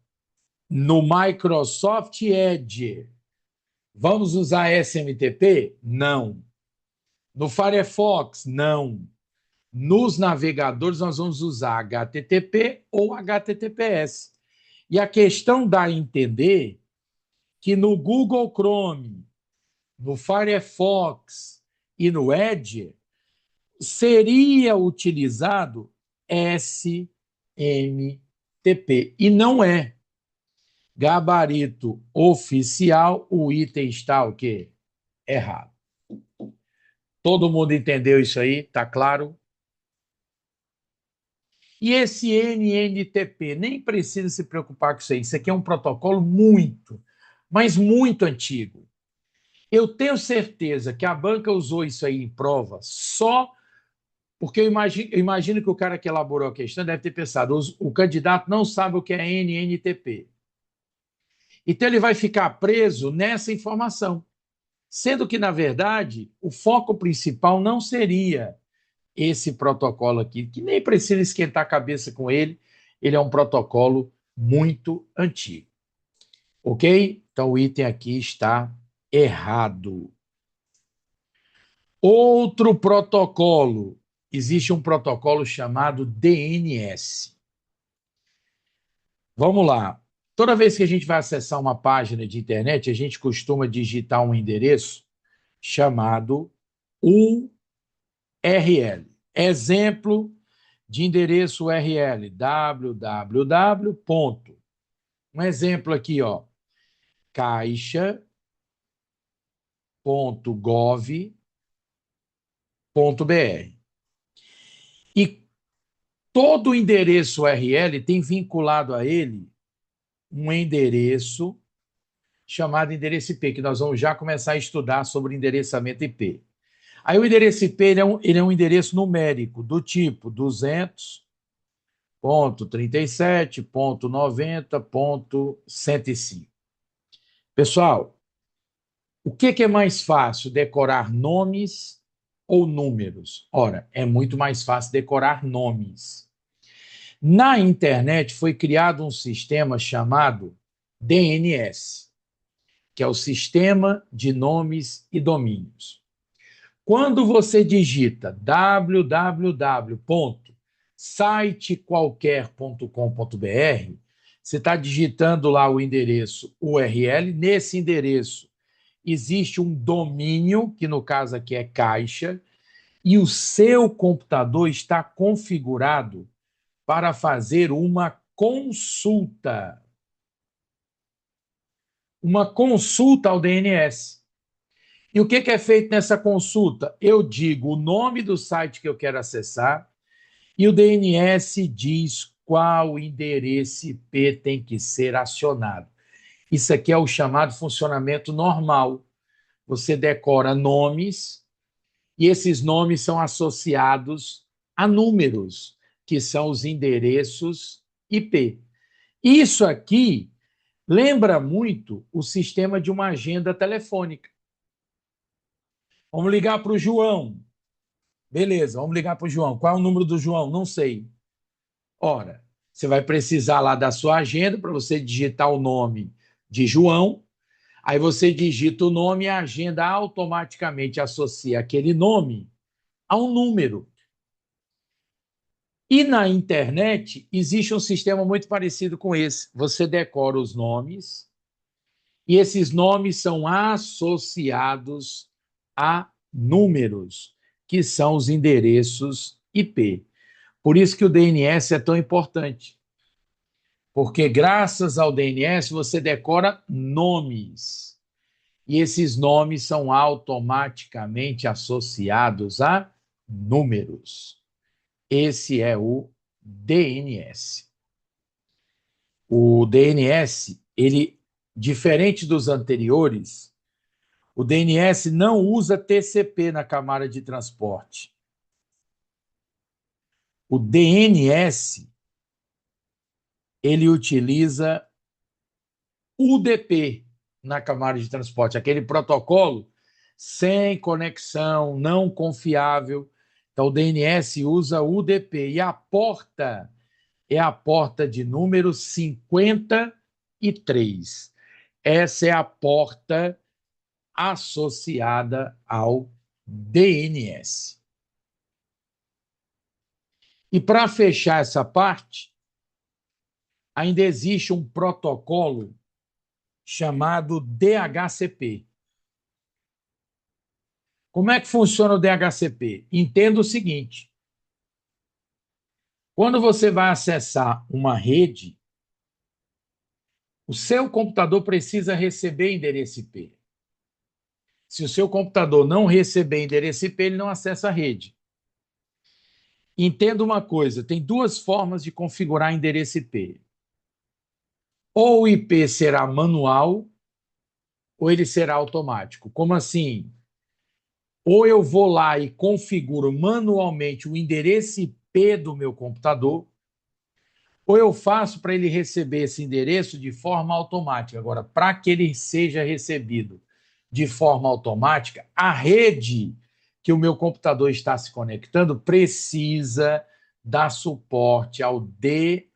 no Microsoft Edge, vamos usar SMTP? Não. No Firefox? Não. Nos navegadores, nós vamos usar HTTP ou HTTPS. E a questão dá a entender que no Google Chrome, no Firefox e no Edge, seria utilizado SMTP. E não é. Gabarito oficial, o item está o quê? Errado. Todo mundo entendeu isso aí? Tá claro? E esse NNTP, nem precisa se preocupar com isso aí. Isso aqui é um protocolo muito, mas muito antigo. Eu tenho certeza que a banca usou isso aí em prova só Porque eu imagino que o cara que elaborou a questão deve ter pensado, o candidato não sabe o que é NNTP. Então ele vai ficar preso nessa informação, sendo que, na verdade, o foco principal não seria esse protocolo aqui, que nem precisa esquentar a cabeça com ele, ele é um protocolo muito antigo. Ok? Então o item aqui está errado. Outro protocolo. Existe um protocolo chamado DNS. Vamos lá. Toda vez que a gente vai acessar uma página de internet, a gente costuma digitar um endereço chamado URL. Exemplo de endereço URL: www. Um exemplo aqui, ó, caixa.gov.br. E todo endereço URL tem vinculado a ele um endereço chamado endereço IP, que nós vamos já começar a estudar sobre endereçamento IP. Aí o endereço IP ele é um endereço numérico do tipo 200.37.90.105. Pessoal, o que é mais fácil, decorar nomes ou números? Ora, é muito mais fácil decorar nomes. Na internet foi criado um sistema chamado DNS, que é o Sistema de Nomes e Domínios. Quando você digita www.sitequalquer.com.br, você está digitando lá o endereço URL. Nesse endereço existe um domínio, que no caso aqui é caixa, e o seu computador está configurado para fazer uma consulta. Uma consulta ao DNS. E o que é feito nessa consulta? Eu digo o nome do site que eu quero acessar e o DNS diz qual endereço IP tem que ser acionado. Isso aqui é o chamado funcionamento normal. Você decora nomes e esses nomes são associados a números, que são os endereços IP. Isso aqui lembra muito o sistema de uma agenda telefônica. Vamos ligar para o João. Beleza, vamos ligar para o João. Qual é o número do João? Não sei. Ora, você vai precisar lá da sua agenda para você digitar o nome de João. Aí você digita o nome e a agenda automaticamente associa aquele nome a um número. E na internet existe um sistema muito parecido com esse. Você decora os nomes e esses nomes são associados a números, que são os endereços IP. Por isso que o DNS é tão importante. Porque graças ao DNS você decora nomes. E esses nomes são automaticamente associados a números. Esse é o DNS. O DNS, ele, diferente dos anteriores, o DNS não usa TCP na camada de transporte. O DNS, ele utiliza UDP na camada de transporte, aquele protocolo sem conexão, não confiável. Então, o DNS usa UDP e a porta é a porta de número 53. Essa é a porta associada ao DNS. E para fechar essa parte, ainda existe um protocolo chamado DHCP. Como é que funciona o DHCP? Entenda o seguinte: quando você vai acessar uma rede, o seu computador precisa receber endereço IP. Se o seu computador não receber endereço IP, ele não acessa a rede. Entenda uma coisa: tem duas formas de configurar endereço IP. Ou o IP será manual, ou ele será automático. Como assim? Ou eu vou lá e configuro manualmente o endereço IP do meu computador, ou eu faço para ele receber esse endereço de forma automática. Agora, para que ele seja recebido de forma automática, a rede que o meu computador está se conectando precisa dar suporte ao DHCP.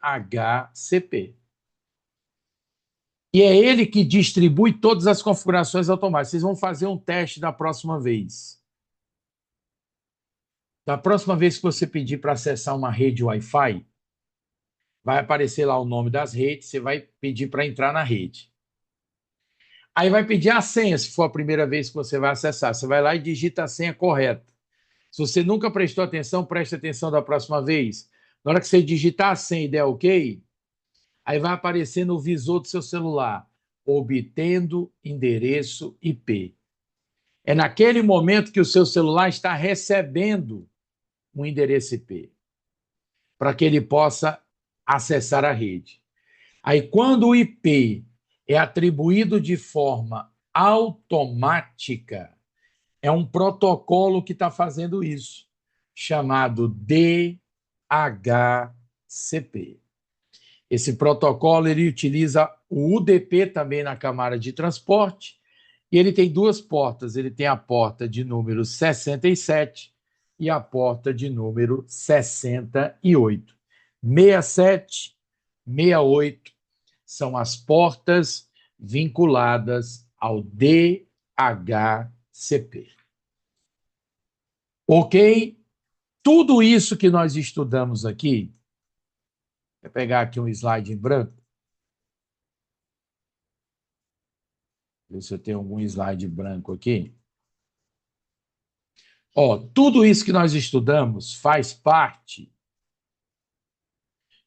E é ele que distribui todas as configurações automáticas. Vocês vão fazer um teste da próxima vez. Da próxima vez que você pedir para acessar uma rede Wi-Fi, vai aparecer lá o nome das redes, você vai pedir para entrar na rede. Aí vai pedir a senha, se for a primeira vez que você vai acessar. Você vai lá e digita a senha correta. Se você nunca prestou atenção, preste atenção da próxima vez. Na hora que você digitar a senha e der OK, aí vai aparecer no visor do seu celular, obtendo endereço IP. É naquele momento que o seu celular está recebendo um endereço IP, para que ele possa acessar a rede. Aí, quando o IP é atribuído de forma automática, é um protocolo que está fazendo isso, chamado DHCP. Esse protocolo ele utiliza o UDP também na camada de transporte, e ele tem duas portas. Ele tem a porta de número 67 e a porta de número 68. 67, 68 são as portas vinculadas ao DHCP. Ok? Tudo isso que nós estudamos aqui, vou pegar aqui um slide em branco, ver se eu tenho algum slide branco aqui. Ó, tudo isso que nós estudamos faz parte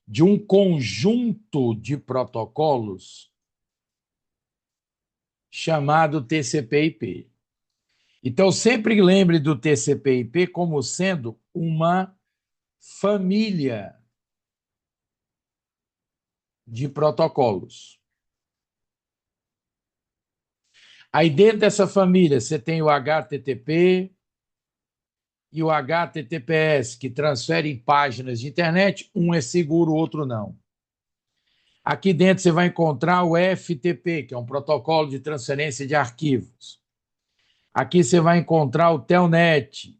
de um conjunto de protocolos chamado TCP/IP. Então, sempre lembre do TCP/IP como sendo uma família de protocolos. Aí, dentro dessa família, você tem o HTTP e o HTTPS, que transferem páginas de internet. Um é seguro, o outro não. Aqui dentro você vai encontrar o FTP, que é um protocolo de transferência de arquivos. Aqui você vai encontrar o Telnet,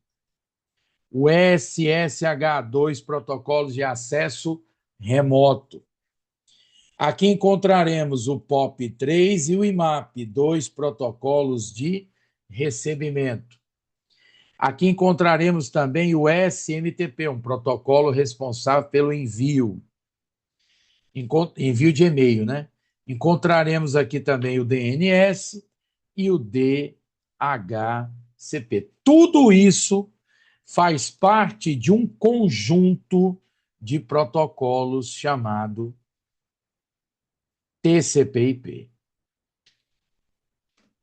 o SSH, dois protocolos de acesso remoto. Aqui encontraremos o POP3 e o IMAP, dois protocolos de recebimento. Aqui encontraremos também o SMTP, um protocolo responsável pelo envio de e-mail, né? Encontraremos aqui também o DNS e o DHCP. Tudo isso faz parte de um conjunto de protocolos chamado TCP/IP.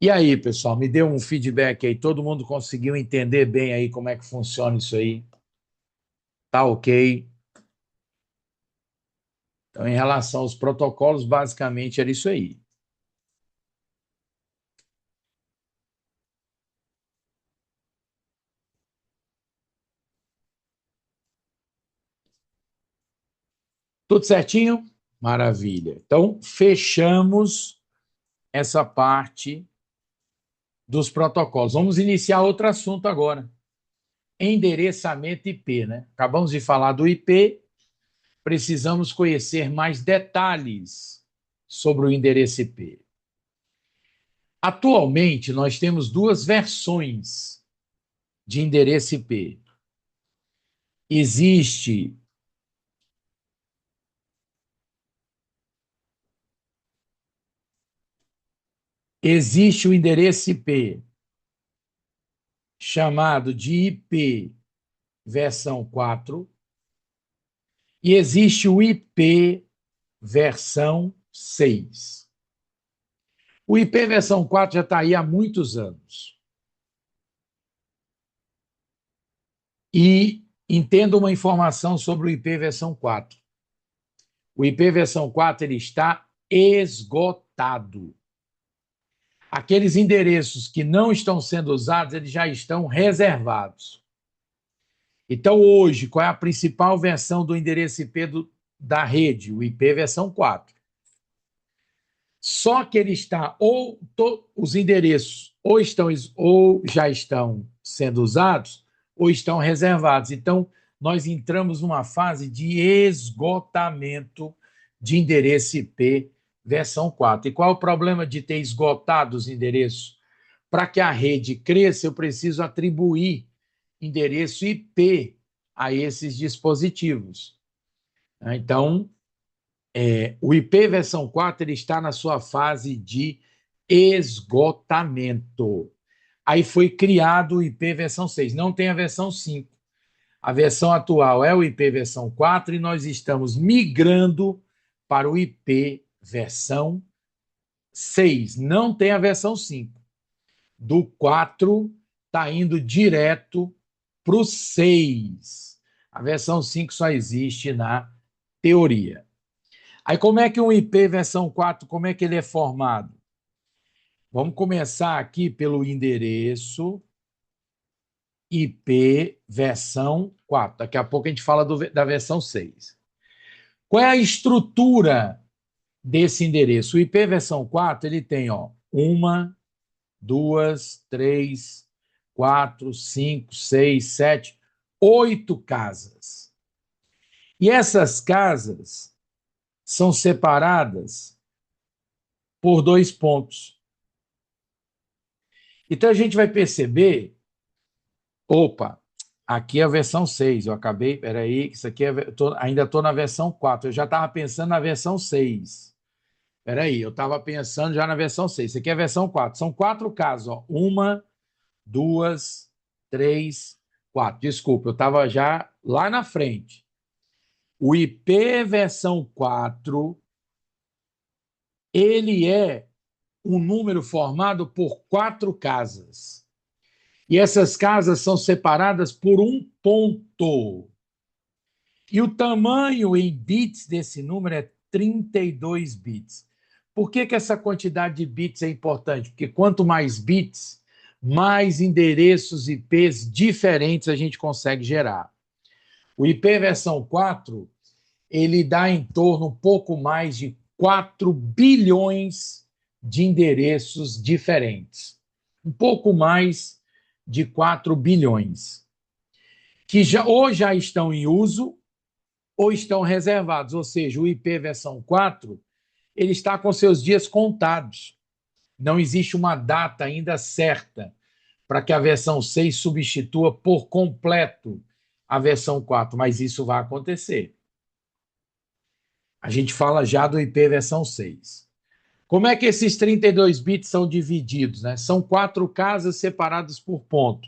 E aí, pessoal, me dê um feedback aí. Todo mundo conseguiu entender bem aí como é que funciona isso aí? Tá ok? Então, em relação aos protocolos, basicamente era isso aí. Tudo certinho? Maravilha. Então, fechamos essa parte dos protocolos. Vamos iniciar outro assunto agora. Endereçamento IP, né? Acabamos de falar do IP, precisamos conhecer mais detalhes sobre o endereço IP. Atualmente, nós temos duas versões de endereço IP. Existe o endereço IP chamado de IP versão 4 e existe o IP versão 6. O IP versão 4 já está aí há muitos anos. E entenda uma informação sobre o IP versão 4. O IP versão 4 ele está esgotado. Aqueles endereços que não estão sendo usados, eles já estão reservados. Então, hoje, qual é a principal versão do endereço IP da rede? O IP versão 4. Só que ele está, os endereços ou já estão sendo usados, ou estão reservados. Então, nós entramos numa fase de esgotamento de endereço IP versão 4. E qual é o problema de ter esgotado os endereços? Para que a rede cresça, eu preciso atribuir endereço IP a esses dispositivos. Então, o IP versão 4 ele está na sua fase de esgotamento. Aí foi criado o IP versão 6. Não tem a versão 5. A versão atual é o IP versão 4 e nós estamos migrando para o IP versão 6. Não tem a versão 5. Do 4 está indo direto para o 6. A versão 5 só existe na teoria. Aí como é que um IP versão 4, como é que ele é formado? Vamos começar aqui pelo endereço IP versão 4. Daqui a pouco a gente fala da versão 6. Qual é a estrutura desse endereço? O IP versão 4 ele tem 1, 2, 3, 4, 5, 6, 7, 8 casas. E essas casas são separadas por 2 pontos. Então a gente vai perceber, opa, aqui é a versão 6, eu acabei, peraí, isso aqui ainda estou na versão 4, eu já estava pensando na versão 6. Peraí, eu estava pensando já na versão 6, isso aqui é a versão 4, são 4 casas, 1, 2, 3, 4, desculpa, eu estava já lá na frente. O IP versão 4, ele é um número formado por 4 casas. E essas casas são separadas por um ponto. E o tamanho em bits desse número é 32 bits. Por que essa quantidade de bits é importante? Porque quanto mais bits, mais endereços IPs diferentes a gente consegue gerar. O IP versão 4, ele dá em torno um pouco mais de 4 bilhões de endereços diferentes. Um pouco mais de 4 bilhões. Que ou já estão em uso ou estão reservados. Ou seja, o IP versão 4 ele está com seus dias contados. Não existe uma data ainda certa para que a versão 6 substitua por completo a versão 4, mas isso vai acontecer. A gente fala já do IP versão 6. Como é que esses 32 bits são divididos? Né? São 4 casas separadas por ponto.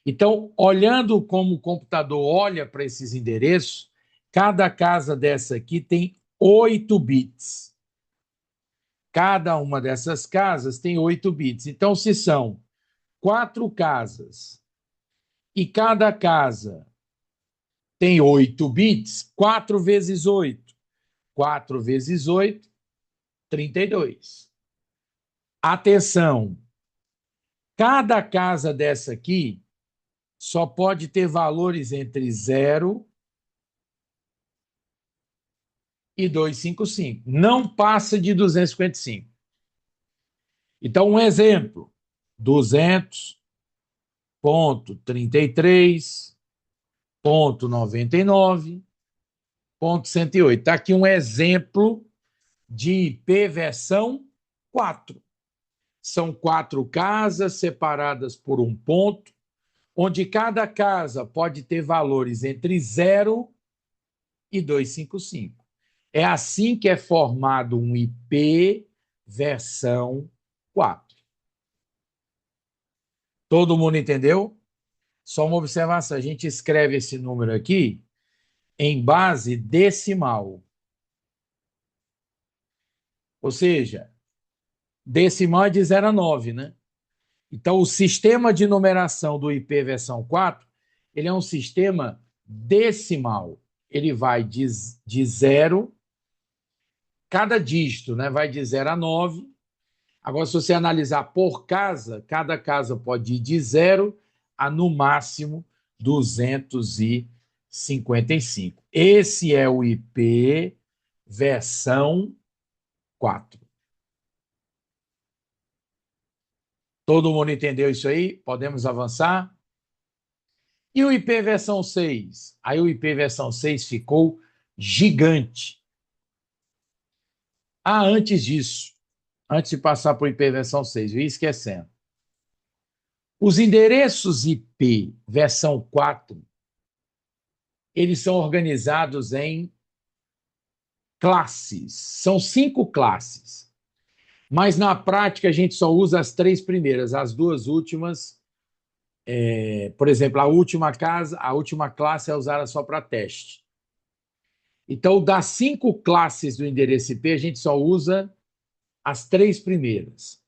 Então, olhando como o computador olha para esses endereços, cada casa dessa aqui tem 8 bits. Cada uma dessas casas tem 8 bits. Então, se são 4 casas e cada casa tem 8 bits, 4 vezes 8. 4 vezes 8, 32. Atenção, cada casa dessa aqui só pode ter valores entre 0 e 255. Não passa de 255. Então, um exemplo: 200.33.99.108. Está aqui um exemplo de IP versão 4. São 4 casas separadas por um ponto, onde cada casa pode ter valores entre 0 e 255. É assim que é formado um IP versão 4. Todo mundo entendeu? Só uma observação: a gente escreve esse número aqui em base decimal. Ou seja, decimal é de 0 a 9, né? Então, o sistema de numeração do IP versão 4, ele é um sistema decimal. Ele vai de 0, cada dígito, né, vai de 0 a 9. Agora, se você analisar por casa, cada casa pode ir de 0 a, no máximo, 255. Esse é o IP versão 4. Todo mundo entendeu isso aí? Podemos avançar? E o IP versão 6? Aí o IP versão 6 ficou gigante. Antes disso, antes de passar para o IP versão 6, eu ia esquecendo. Os endereços IP versão 4, eles são organizados em classes. São 5 classes. Mas na prática a gente só usa as 3 primeiras, as 2 últimas. Por exemplo, a última classe é usada só para teste. Então, das 5 classes do endereço IP, a gente só usa as 3 primeiras.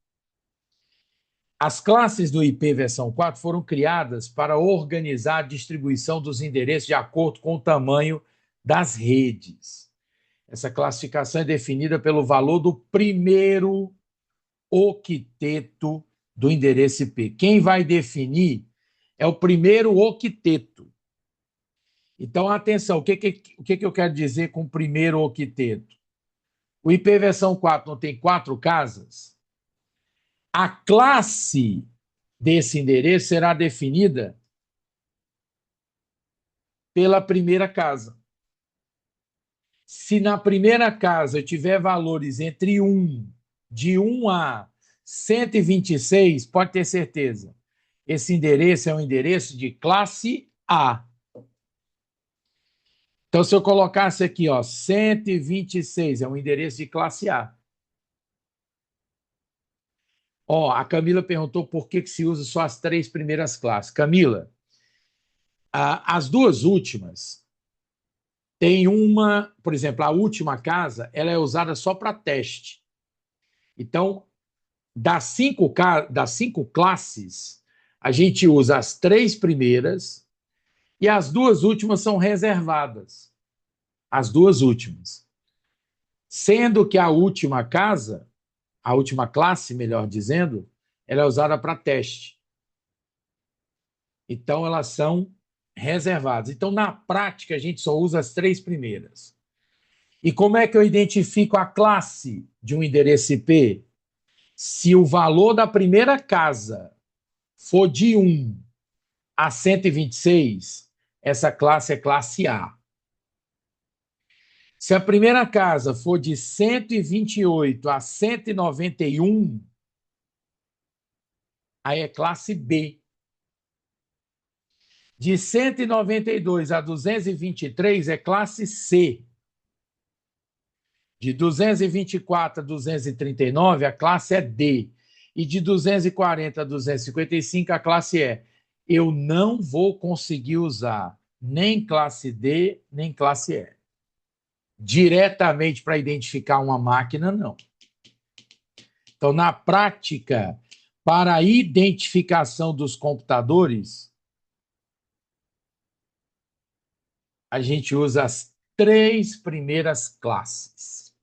As classes do IP versão 4 foram criadas para organizar a distribuição dos endereços de acordo com o tamanho das redes. Essa classificação é definida pelo valor do primeiro octeto do endereço IP. Quem vai definir é o primeiro octeto. Então, atenção, o que eu quero dizer com o primeiro octeto? O IP versão 4 não tem 4 casas? A classe desse endereço será definida pela primeira casa. Se na primeira casa eu tiver valores entre 1, de 1 a 126, pode ter certeza, esse endereço é um endereço de classe A. Então, se eu colocasse aqui, 126, é um endereço de classe A. A Camila perguntou por que se usa só as 3 primeiras classes. Camila, as 2 últimas, tem uma, por exemplo, a última casa, ela é usada só para teste. Então, das cinco classes, a gente usa as 3 primeiras e as 2 últimas são reservadas. As 2 últimas. Sendo que a última classe, melhor dizendo, ela é usada para teste. Então, elas são reservadas. Então, na prática, a gente só usa as 3 primeiras. E como é que eu identifico a classe de um endereço IP? Se o valor da primeira casa for de 1 a 126, essa classe é classe A. Se a primeira casa for de 128 a 191, aí é classe B. De 192 a 223 é classe C. De 224 a 239, a classe é D. E de 240 a 255, a classe E. Eu não vou conseguir usar nem classe D, nem classe E. Diretamente para identificar uma máquina, não. Então, na prática, para a identificação dos computadores, a gente usa as 3 primeiras classes.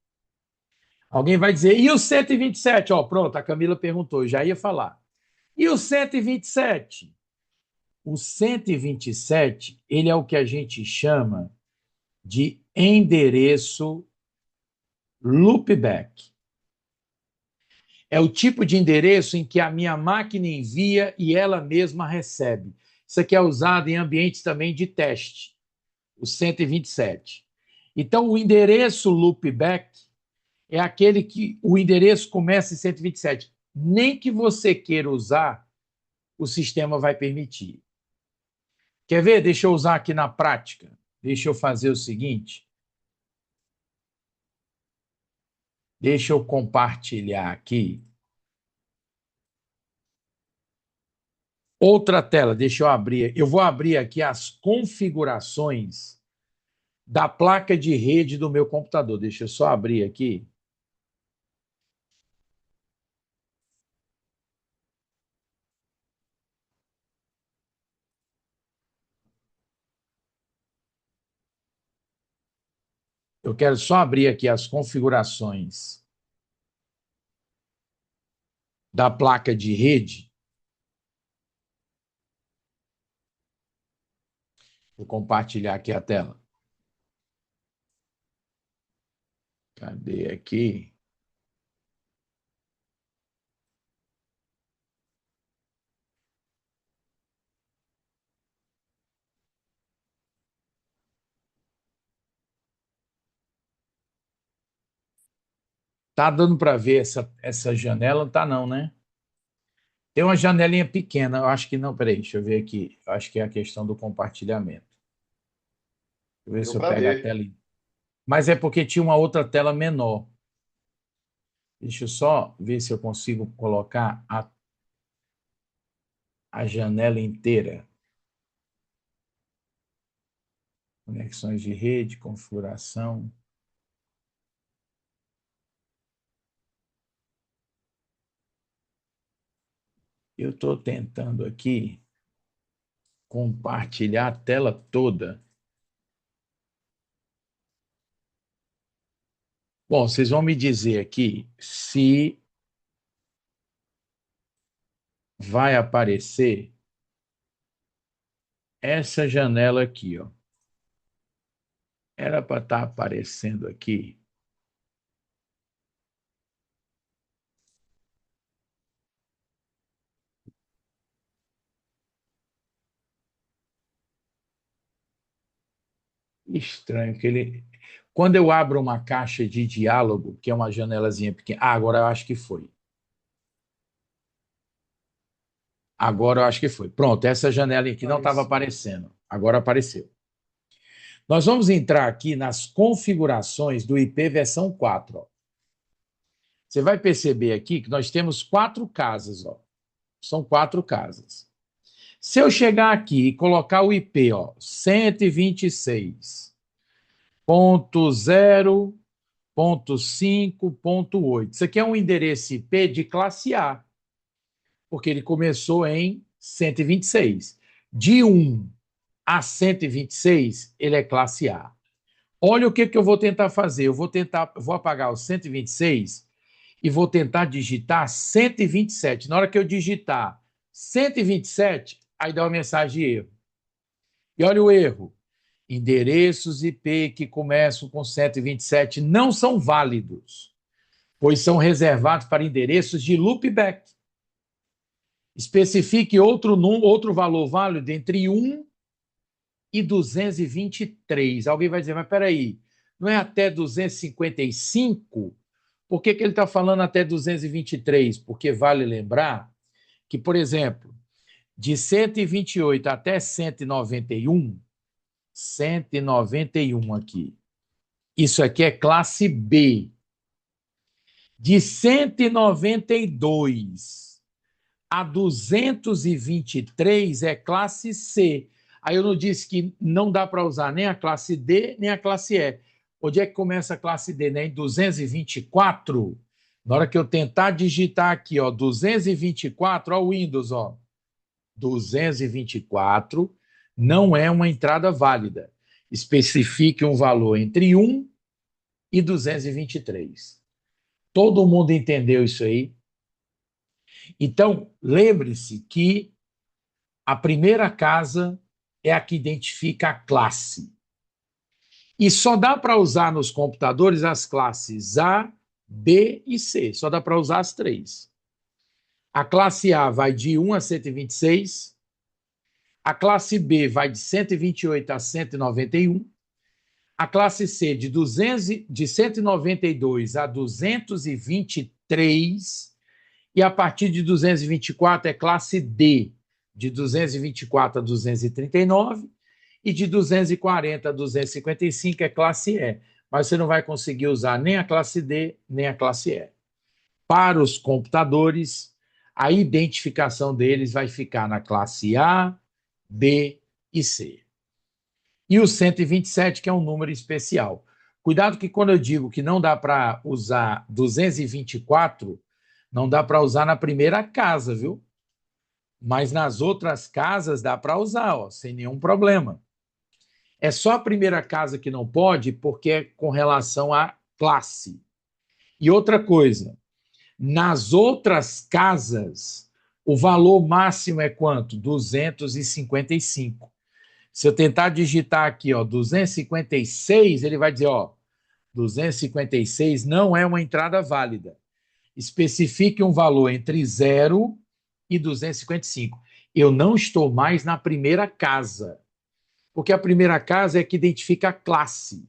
Alguém vai dizer, e o 127? Pronto, a Camila perguntou, já ia falar. E o 127? O 127, ele é o que a gente chama de endereço loopback. É o tipo de endereço em que a minha máquina envia e ela mesma recebe. Isso aqui é usado em ambientes também de teste, o 127. Então, o endereço loopback é aquele que o endereço começa em 127. Nem que você queira usar, o sistema vai permitir. Quer ver? Deixa eu usar aqui na prática. Deixa eu fazer o seguinte. Deixa eu compartilhar aqui. Outra tela, deixa eu abrir. Eu vou abrir aqui as configurações da placa de rede do meu computador. Deixa eu só abrir aqui. Eu quero só abrir aqui as configurações da placa de rede. Vou compartilhar aqui a tela. Cadê aqui? Tá dando para ver essa janela? Não tá não, né? Tem uma janelinha pequena, eu acho que não, peraí, deixa eu ver aqui. Eu acho que é a questão do compartilhamento. Deixa eu ver Deu se eu para pego a ver. tela. Mas é porque tinha uma outra tela menor. Deixa eu só ver se eu consigo colocar a janela inteira. Conexões de rede, configuração. Eu estou tentando aqui compartilhar a tela toda. Bom, vocês vão me dizer aqui se vai aparecer essa janela aqui, ó. Era para estar aparecendo aqui. Estranho que ele. Quando eu abro uma caixa de diálogo, que é uma janelazinha pequena. Ah, agora eu acho que foi. Agora eu acho que foi. Pronto, essa janela aqui não estava Apareceu. aparecendo. Agora apareceu. Nós vamos entrar aqui nas configurações do IP versão 4. Ó. Você vai perceber aqui que nós temos 4 casas. Ó. São 4 casas. Se eu chegar aqui e colocar o IP, ó, 126.0.5.8. Isso aqui é um endereço IP de classe A, porque ele começou em 126. De 1 a 126, ele é classe A. Olha o que eu vou tentar fazer. Vou apagar o 126 e vou tentar digitar 127. Na hora que eu digitar 127, aí dá uma mensagem de erro. E olha o erro. Endereços IP que começam com 127 não são válidos, pois são reservados para endereços de loopback. Especifique outro valor válido entre 1 e 223. Alguém vai dizer, mas peraí, não é até 255? Por que ele está falando até 223? Porque vale lembrar que, por exemplo, de 128 até 191 aqui, isso aqui é classe B. De 192 a 223 é classe C. Aí eu não disse que não dá para usar nem a classe D, nem a classe E. Onde é que começa a classe D? Né? Em 224. Na hora que eu tentar digitar aqui, ó, 224, ó, o Windows, ó, 224 não é uma entrada válida. Especifique um valor entre 1 e 223. Todo mundo entendeu isso aí? Então, lembre-se que a primeira casa é a que identifica a classe. E só dá para usar nos computadores as classes A, B e C. Só dá para usar as 3. A classe A vai de 1 a 126. A classe B vai de 128 a 191. A classe C de 192 a 223. E a partir de 224 é classe D, de 224 a 239, e de 240 a 255 é classe E. Mas você não vai conseguir usar nem a classe D, nem a classe E. Para os computadores, a identificação deles vai ficar na classe A, B e C. E o 127, que é um número especial. Cuidado que quando eu digo que não dá para usar 224, não dá para usar na primeira casa, viu? Mas nas outras casas dá para usar, ó, sem nenhum problema. É só a primeira casa que não pode, porque é com relação à classe. E outra coisa, Nas outras casas, o valor máximo é quanto? 255. Se eu tentar digitar aqui, ó, 256, ele vai dizer, ó, 256 não é uma entrada válida. Especifique um valor entre 0 e 255. Eu não estou mais na primeira casa, porque a primeira casa é que identifica a classe.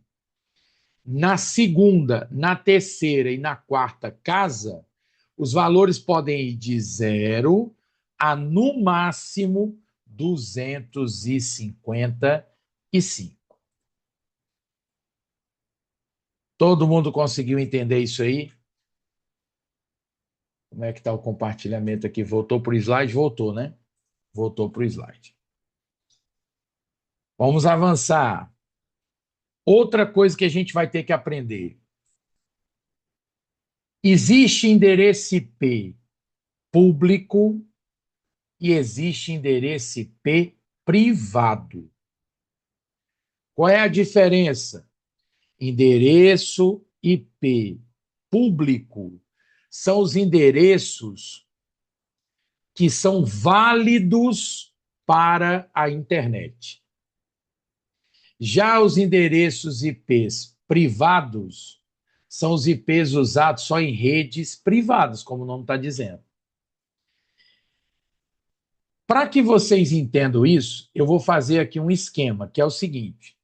Na segunda, na terceira e na quarta casa, os valores podem ir de 0 a, no máximo, 255. Todo mundo conseguiu entender isso aí? Como é que está o compartilhamento aqui? Voltou para o slide? Voltou, né? Voltou para o slide. Vamos avançar. Outra coisa que a gente vai ter que aprender. Existe endereço IP público e existe endereço IP privado. Qual é a diferença? Endereço IP público são os endereços que são válidos para a internet. Já os endereços IPs privados são os IPs usados só em redes privadas, como o nome está dizendo. Para que vocês entendam isso, eu vou fazer aqui um esquema, que é o seguinte.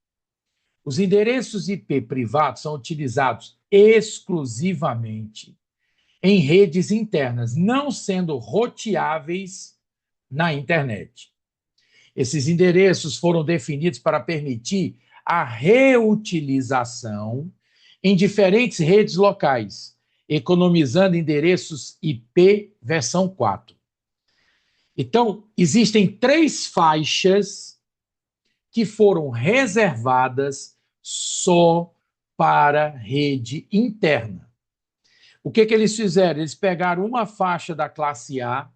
Os endereços IP privados são utilizados exclusivamente em redes internas, não sendo roteáveis na internet. Esses endereços foram definidos para permitir a reutilização em diferentes redes locais, economizando endereços IP versão 4. Então, existem 3 faixas que foram reservadas só para rede interna. O que eles fizeram? Eles pegaram uma faixa da classe A,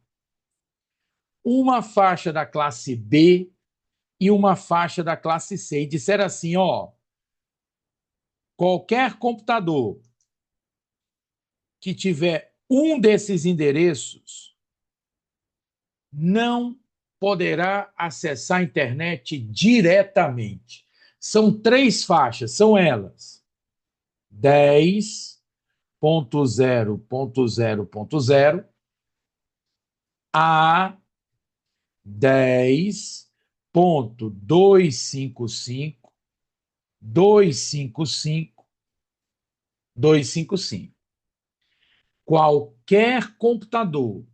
uma faixa da classe B e uma faixa da classe C e disseram assim, ó, qualquer computador que tiver um desses endereços não poderá acessar a internet diretamente. São 3 faixas, são elas: 10.0.0.0 a 10.255.255.255. Qualquer computador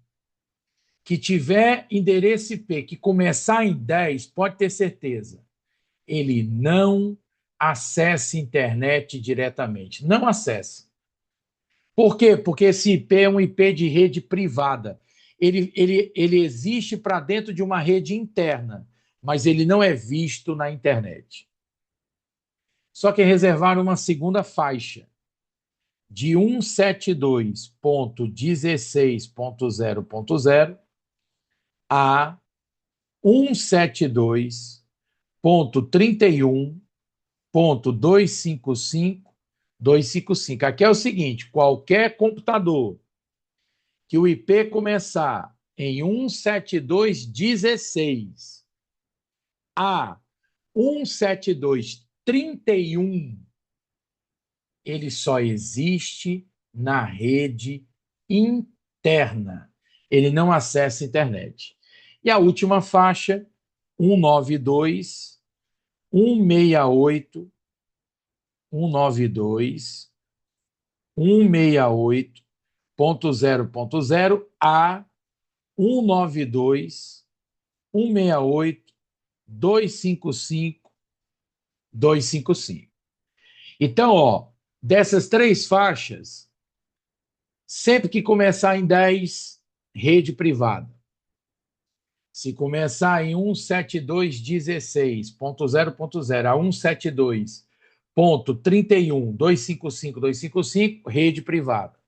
que tiver endereço IP que começar em 10, pode ter certeza, ele não acessa a internet diretamente. Não acessa. Por quê? Porque esse IP é um IP de rede privada. Ele existe para dentro de uma rede interna, mas ele não é visto na internet. Só que reservaram uma segunda faixa de 172.16.0.0 a 172.31.255.255. Aqui é o seguinte, qualquer computador que o IP começar em 172.16 a 172.31, ele só existe na rede interna. Ele não acessa a internet. E a última faixa, 192, 168, 192, 168.0.0 a 192, 168, 255, 255. Então, ó, dessas 3 faixas, sempre que começar em 10, rede privada. Se começar em 172.16.0.0 a 172.31.255.255, rede privada.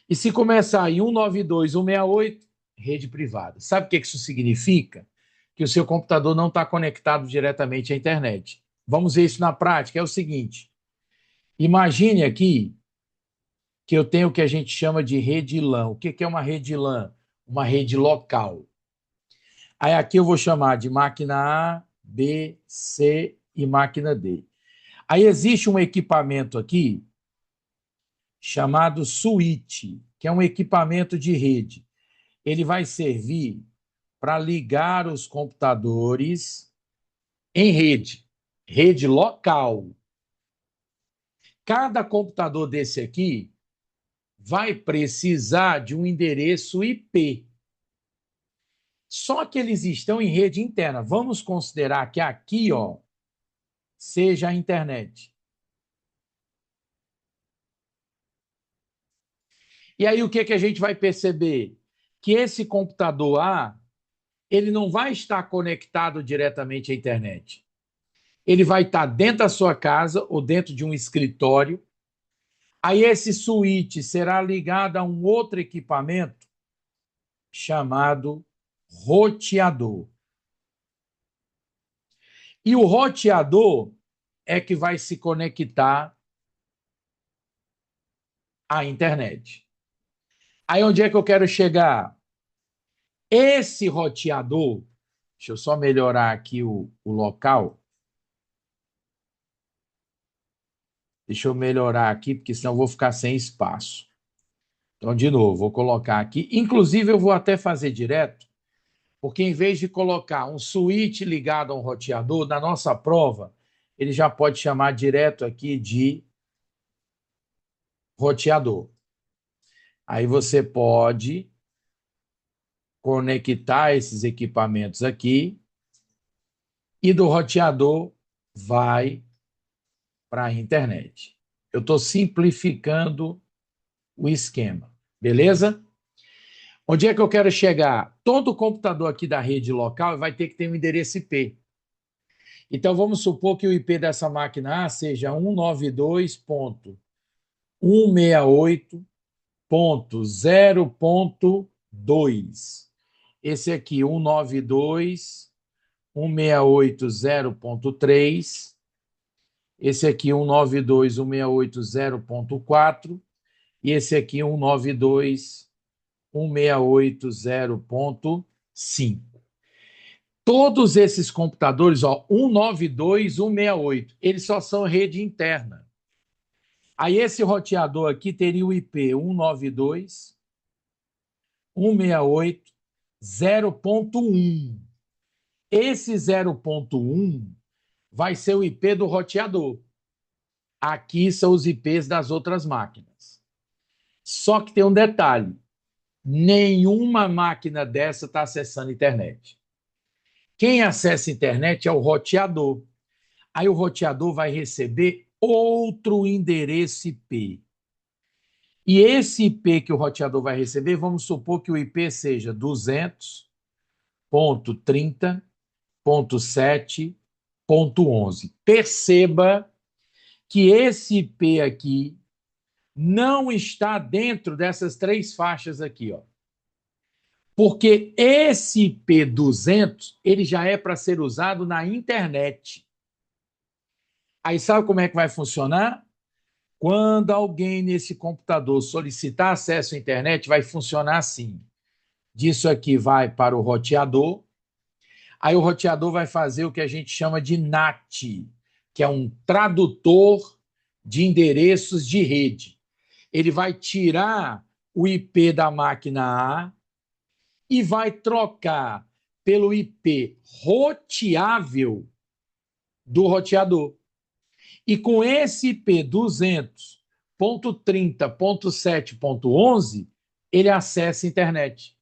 E se começar em 192.168, rede privada. Sabe o que isso significa? Que o seu computador não está conectado diretamente à internet. Vamos ver isso na prática. É o seguinte: imagine aqui que eu tenho o que a gente chama de rede LAN. O que é uma rede LAN? Uma rede local. Aí aqui eu vou chamar de máquina A, B, C e máquina D. Aí existe um equipamento aqui chamado switch, que é um equipamento de rede. Ele vai servir para ligar os computadores em rede, rede local. Cada computador desse aqui vai precisar de um endereço IP. Só que eles estão em rede interna. Vamos considerar que aqui, ó, seja a internet. E aí o que a gente vai perceber? Que esse computador A, ele não vai estar conectado diretamente à internet. Ele vai estar dentro da sua casa ou dentro de um escritório. Aí esse switch será ligado a um outro equipamento chamado roteador. E o roteador é que vai se conectar à internet. Aí onde é que eu quero chegar? Esse roteador, deixa eu só melhorar aqui o local. Deixa eu melhorar aqui, porque senão eu vou ficar sem espaço. Então, de novo, vou colocar aqui. Inclusive, eu vou até fazer direto, porque em vez de colocar um switch ligado a um roteador, na nossa prova, ele já pode chamar direto aqui de roteador. Aí você pode conectar esses equipamentos aqui e do roteador vai para a internet. Eu estou simplificando o esquema, beleza? Onde é que eu quero chegar? Todo computador aqui da rede local vai ter que ter um endereço IP. Então, vamos supor que o IP dessa máquina A seja 192.168.0.2. Esse aqui, 192.168.0.3. Esse aqui, 192.168.0.4. E esse aqui, 192.168.0.5. Todos esses computadores, ó, 192, 168, eles só são rede interna. Aí esse roteador aqui teria o IP 192, 168, 0.1. Esse 0.1 vai ser o IP do roteador. Aqui são os IPs das outras máquinas. Só que tem um detalhe: nenhuma máquina dessa está acessando a internet. Quem acessa a internet é o roteador. Aí o roteador vai receber outro endereço IP. E esse IP que o roteador vai receber, vamos supor que o IP seja 200.30.7.11. Perceba que esse IP aqui não está dentro dessas três faixas aqui, ó. Porque esse IP 200, ele já é para ser usado na internet. Aí sabe como é que vai funcionar? Quando alguém nesse computador solicitar acesso à internet, vai funcionar assim. Disso aqui vai para o roteador. Aí o roteador vai fazer o que a gente chama de NAT, que é um tradutor de endereços de rede. Ele vai tirar o IP da máquina A e vai trocar pelo IP roteável do roteador. E com esse IP 200.30.7.11, ele acessa a internet.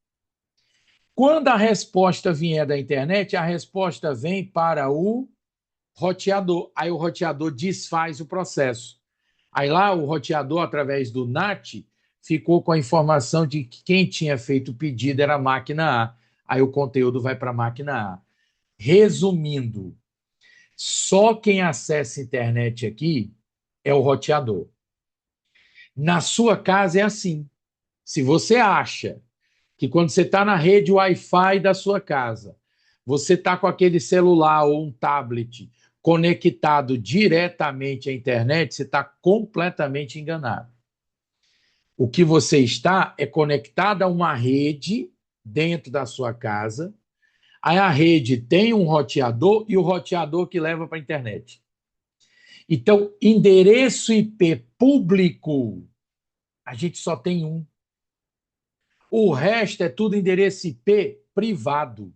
Quando a resposta vier da internet, a resposta vem para o roteador. Aí o roteador desfaz o processo. Aí lá o roteador, através do NAT, ficou com a informação de que quem tinha feito o pedido era a máquina A. Aí o conteúdo vai para a máquina A. Resumindo, só quem acessa a internet aqui é o roteador. Na sua casa é assim. Se você acha que quando você está na rede Wi-Fi da sua casa, você está com aquele celular ou um tablet conectado diretamente à internet, você está completamente enganado. O que você está é conectado a uma rede dentro da sua casa. Aí a rede tem um roteador e o roteador que leva para a internet. Então, endereço IP público, a gente só tem um. O resto é tudo endereço IP privado.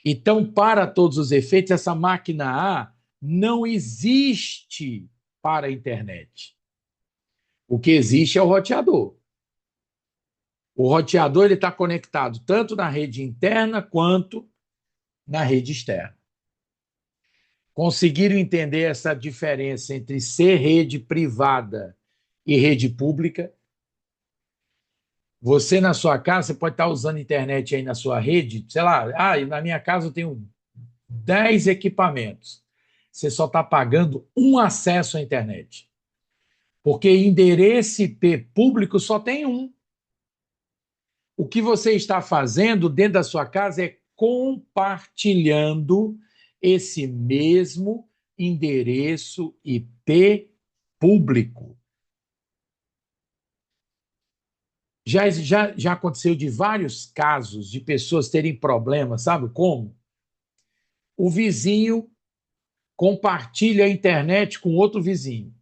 Então, para todos os efeitos, essa máquina A não existe para a internet. O que existe é o roteador. O roteador ele está conectado tanto na rede interna quanto na rede externa. Conseguiram entender essa diferença entre ser rede privada e rede pública? Você, na sua casa, você pode estar usando internet aí na sua rede, sei lá, na minha casa eu tenho 10 equipamentos. Você só está pagando um acesso à internet. Porque endereço IP público só tem um. O que você está fazendo dentro da sua casa é compartilhando esse mesmo endereço IP público. Já aconteceu de vários casos de pessoas terem problemas, sabe como? O vizinho compartilha a internet com outro vizinho,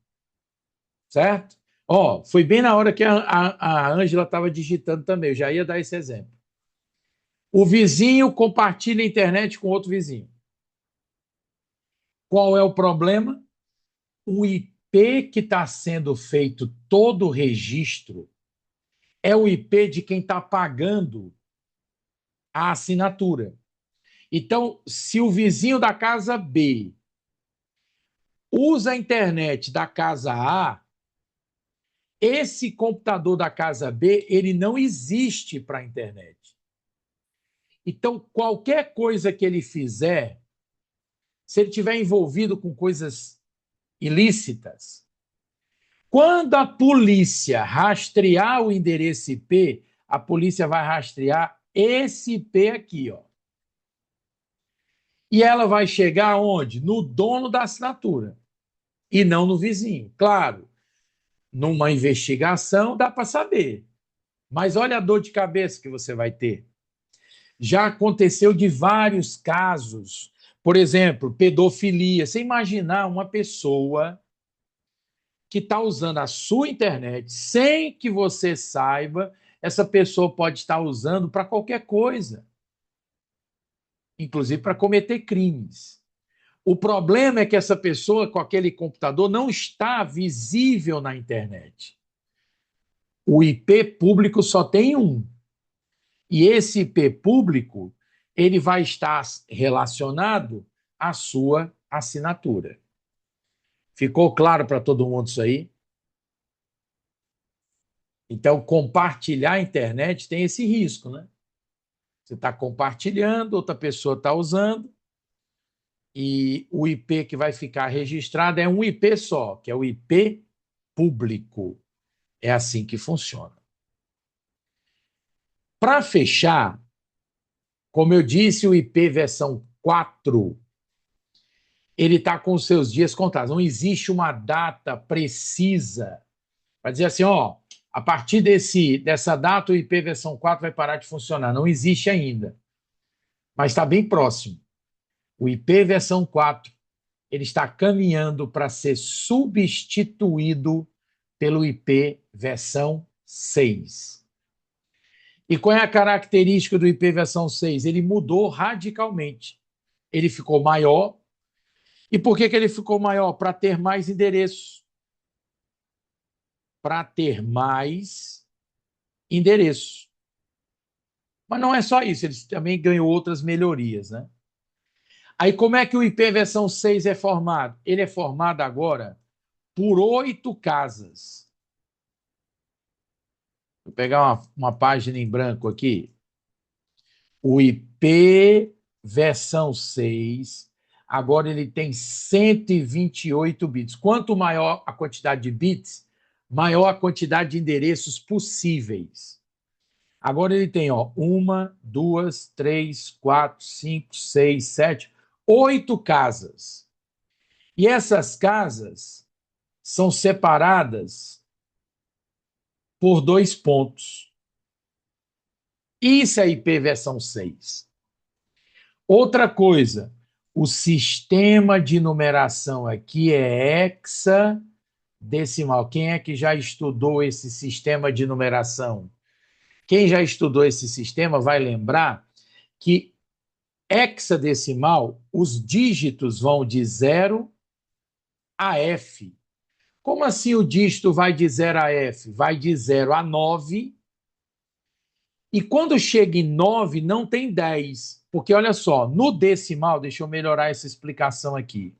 certo? Ó, foi bem na hora que a Ângela estava digitando também, eu já ia dar esse exemplo. O vizinho compartilha a internet com outro vizinho. Qual é o problema? O IP que está sendo feito todo o registro é o IP de quem está pagando a assinatura. Então, se o vizinho da casa B usa a internet da casa A, esse computador da casa B, ele não existe para a internet. Então, qualquer coisa que ele fizer, se ele tiver envolvido com coisas ilícitas, quando a polícia rastrear o endereço IP, a polícia vai rastrear esse IP aqui, ó. E ela vai chegar onde? No dono da assinatura e não no vizinho. Claro, numa investigação dá para saber. Mas olha a dor de cabeça que você vai ter. Já aconteceu de vários casos. Por exemplo, pedofilia. Você imaginar uma pessoa que está usando a sua internet sem que você saiba, essa pessoa pode estar usando para qualquer coisa, inclusive para cometer crimes. O problema é que essa pessoa com aquele computador não está visível na internet. O IP público só tem um. E esse IP público, ele vai estar relacionado à sua assinatura. Ficou claro para todo mundo isso aí? Então, compartilhar a internet tem esse risco, né? Você está compartilhando, outra pessoa está usando, e o IP que vai ficar registrado é um IP só, que é o IP público. É assim que funciona. Para fechar, como eu disse, o IP versão 4, ele está com os seus dias contados. Não existe uma data precisa para dizer assim, ó, a partir dessa data o IP versão 4 vai parar de funcionar. Não existe ainda, mas está bem próximo. O IP versão 4 ele está caminhando para ser substituído pelo IP versão 6. E qual é a característica do IP versão 6? Ele mudou radicalmente. Ele ficou maior. E por que ele ficou maior? Para ter mais endereços. Para ter mais endereços. Mas não é só isso, ele também ganhou outras melhorias, né? Aí como é que o IP versão 6 é formado? Ele é formado agora por 8 casas. Vou pegar uma página em branco aqui. O IP versão 6, agora ele tem 128 bits. Quanto maior a quantidade de bits, maior a quantidade de endereços possíveis. Agora ele tem, ó, 1, 2, 3, 4, 5, 6, 7, 8 casas. E essas casas são separadas por 2 pontos. Isso é IP versão 6. Outra coisa, o sistema de numeração aqui é hexadecimal. Quem é que já estudou esse sistema de numeração? Quem já estudou esse sistema vai lembrar que hexadecimal, os dígitos vão de 0 a F. Como assim o dígito vai de 0 a F? Vai de 0 a 9. E quando chega em 9, não tem 10. Porque olha só, no decimal, deixa eu melhorar essa explicação aqui.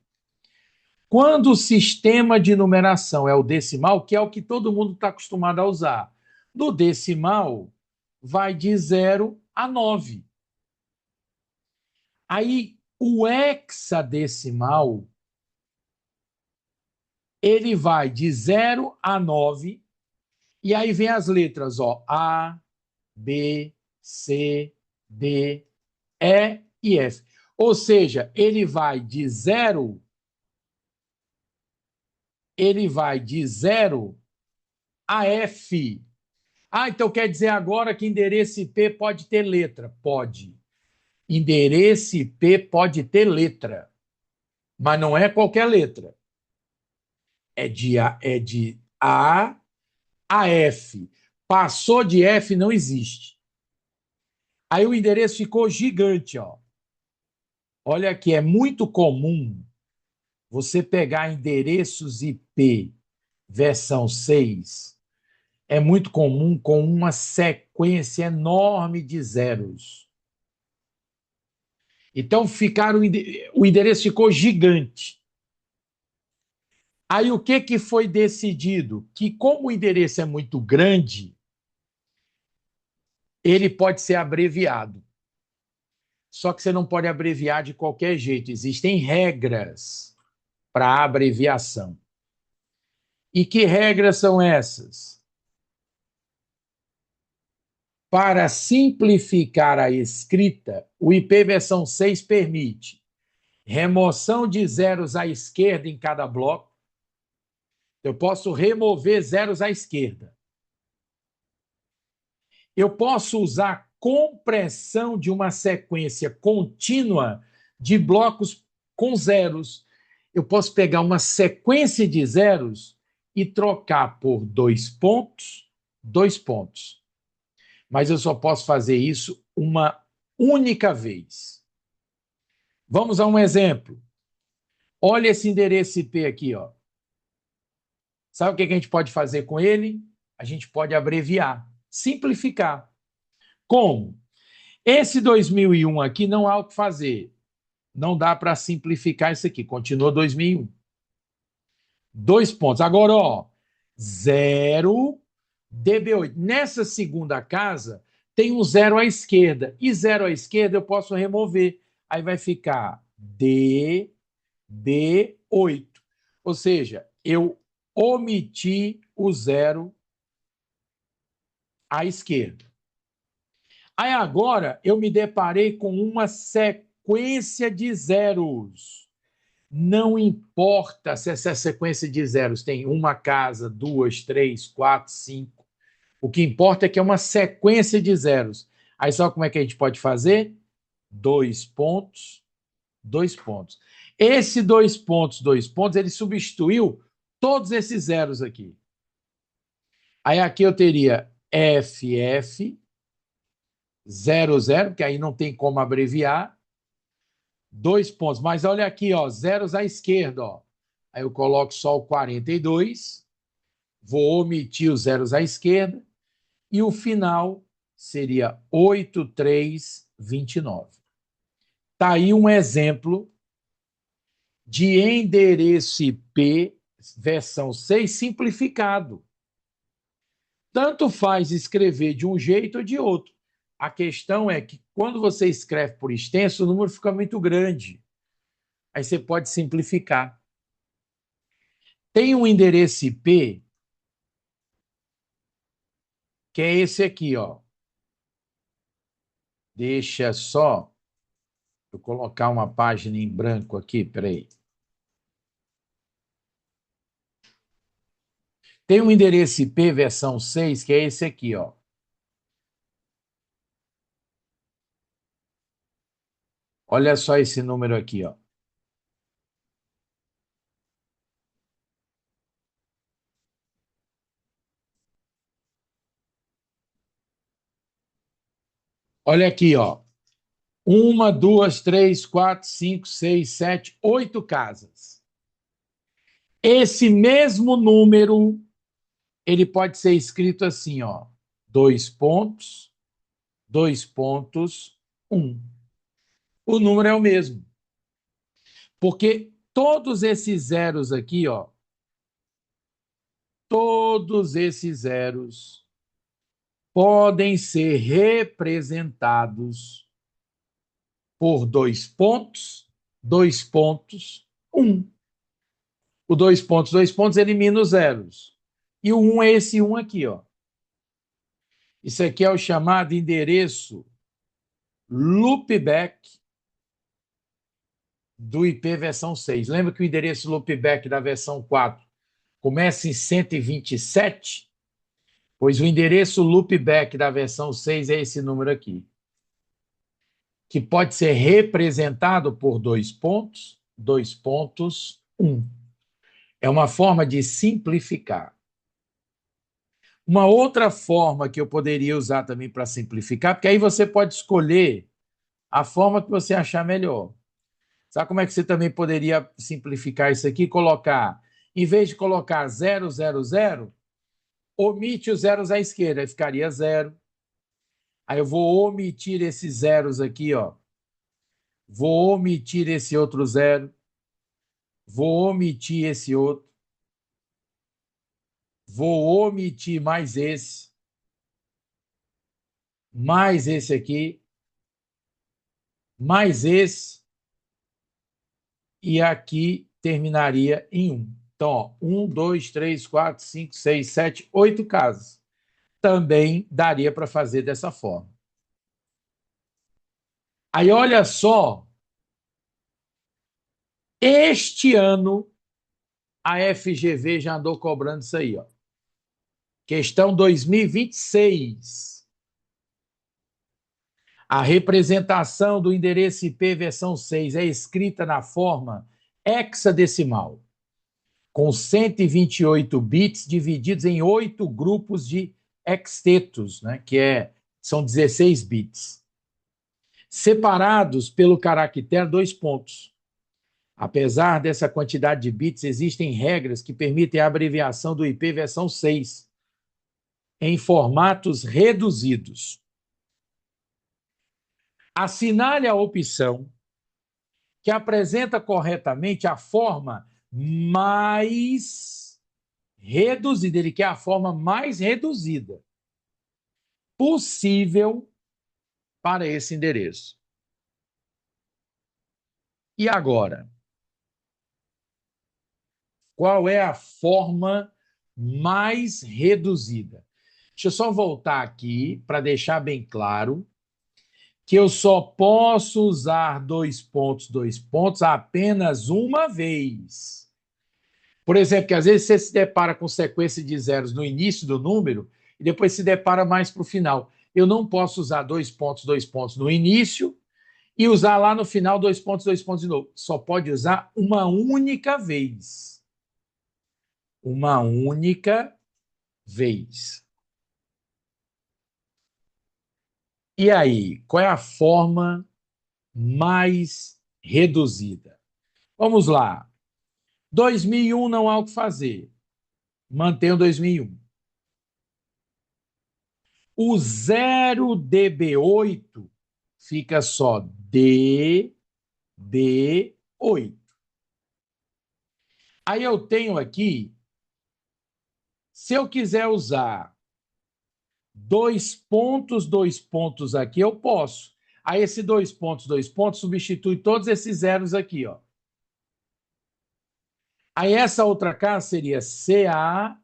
Quando o sistema de numeração é o decimal, que é o que todo mundo está acostumado a usar, no decimal vai de 0 a 9. Aí o hexadecimal ele vai de 0 a 9, e aí vem as letras, ó, A, B, C, D, E e F. Ou seja, ele vai de 0 a F. Ah, então quer dizer agora que endereço IP pode ter letra? Pode. Endereço IP pode ter letra, mas não é qualquer letra. É de A a F. Passou de F, não existe. Aí o endereço ficou gigante, ó. Olha aqui, é muito comum você pegar endereços IP versão 6, é muito comum com uma sequência enorme de zeros. Então o endereço ficou gigante. Aí o que foi decidido? Que como o endereço é muito grande, ele pode ser abreviado. Só que você não pode abreviar de qualquer jeito. Existem regras para abreviação. E que regras são essas? Para simplificar a escrita, o IP versão 6 permite remoção de zeros à esquerda em cada bloco. Eu posso remover zeros à esquerda. Eu posso usar compressão de uma sequência contínua de blocos com zeros. Eu posso pegar uma sequência de zeros e trocar por 2 pontos, 2 pontos. Mas eu só posso fazer isso uma única vez. Vamos a um exemplo. Olha esse endereço IP aqui, ó. Sabe o que a gente pode fazer com ele? A gente pode abreviar, simplificar. Como? Esse 2001 aqui não há o que fazer. Não dá para simplificar isso aqui. Continua 2001. 2 pontos. Agora, ó, 0 DB8. Nessa segunda casa, tem um 0 à esquerda. E 0 à esquerda eu posso remover. Aí vai ficar DB8. Ou seja, eu omiti o 0 à esquerda. Aí agora eu me deparei com uma sequência de zeros. Não importa se essa sequência de zeros tem uma casa, duas, três, quatro, cinco. O que importa é que é uma sequência de zeros. Aí sabe como é que a gente pode fazer? 2 pontos, 2 pontos. Esse 2 pontos, ele substituiu todos esses zeros aqui. Aí aqui eu teria FF 00, que aí não tem como abreviar, 2 pontos. Mas olha aqui, ó, zeros à esquerda, ó. Aí eu coloco só o 42, vou omitir os zeros à esquerda, e o final seria 8329. Está aí um exemplo de endereço IP versão 6 simplificado. Tanto faz escrever de um jeito ou de outro. A questão é que quando você escreve por extenso, o número fica muito grande. Aí você pode simplificar. Tem um endereço IP que é esse aqui, ó. Deixa só eu colocar uma página em branco aqui, peraí. Tem um endereço IP versão 6, que é esse aqui, ó. Olha só esse número aqui, ó. Olha aqui, ó. Uma, duas, três, quatro, cinco, seis, sete, 8 casas. Esse mesmo número, ele pode ser escrito assim, ó. 2 pontos, 1. O número é o mesmo. Porque todos esses zeros aqui, ó, todos esses zeros podem ser representados por 2 pontos, 1. O 2 pontos, elimina os zeros. E o 1 é esse 1 aqui, ó. Isso aqui é o chamado endereço loopback do IP versão 6. Lembra que o endereço loopback da versão 4 começa em 127? Pois o endereço loopback da versão 6 é esse número aqui, que pode ser representado por 2 pontos, 1. É uma forma de simplificar. Uma outra forma que eu poderia usar também para simplificar, porque aí você pode escolher a forma que você achar melhor. Sabe como é que você também poderia simplificar isso aqui? Colocar, em vez de colocar 000, omite os zeros à esquerda, aí ficaria 0. Aí eu vou omitir esses zeros aqui, ó. Vou omitir esse outro 0. Vou omitir esse outro. Vou omitir mais esse aqui, mais esse, e aqui terminaria em 1. Então, ó, 1, 2, 3, 4, 5, 6, 7, 8 casas. Também daria para fazer dessa forma. Aí, olha só, este ano a FGV já andou cobrando isso aí, ó. Questão 2026. A representação do endereço IP versão 6 é escrita na forma hexadecimal, com 128 bits divididos em 8 grupos de hextetos, né, são 16 bits, separados pelo caractere 2 pontos. Apesar dessa quantidade de bits, existem regras que permitem a abreviação do IP versão 6 em formatos reduzidos. Assinale a opção que apresenta corretamente a forma mais reduzida. Ele quer a forma mais reduzida possível para esse endereço. E agora? Qual é a forma mais reduzida? Deixa eu só voltar aqui para deixar bem claro que eu só posso usar 2 pontos, apenas uma vez. Por exemplo, que às vezes você se depara com sequência de zeros no início do número e depois se depara mais para o final. Eu não posso usar 2 pontos no início e usar lá no final 2 pontos de novo. Só pode usar uma única vez. Uma única vez. E aí, qual é a forma mais reduzida? Vamos lá. 2001 não há o que fazer. Mantenha o 2001. O 0DB8 fica só DB8. Aí eu tenho aqui, se eu quiser usar 2 pontos aqui, eu posso. Aí esse 2 pontos, substitui todos esses zeros aqui, ó. Aí essa outra casa seria CAF.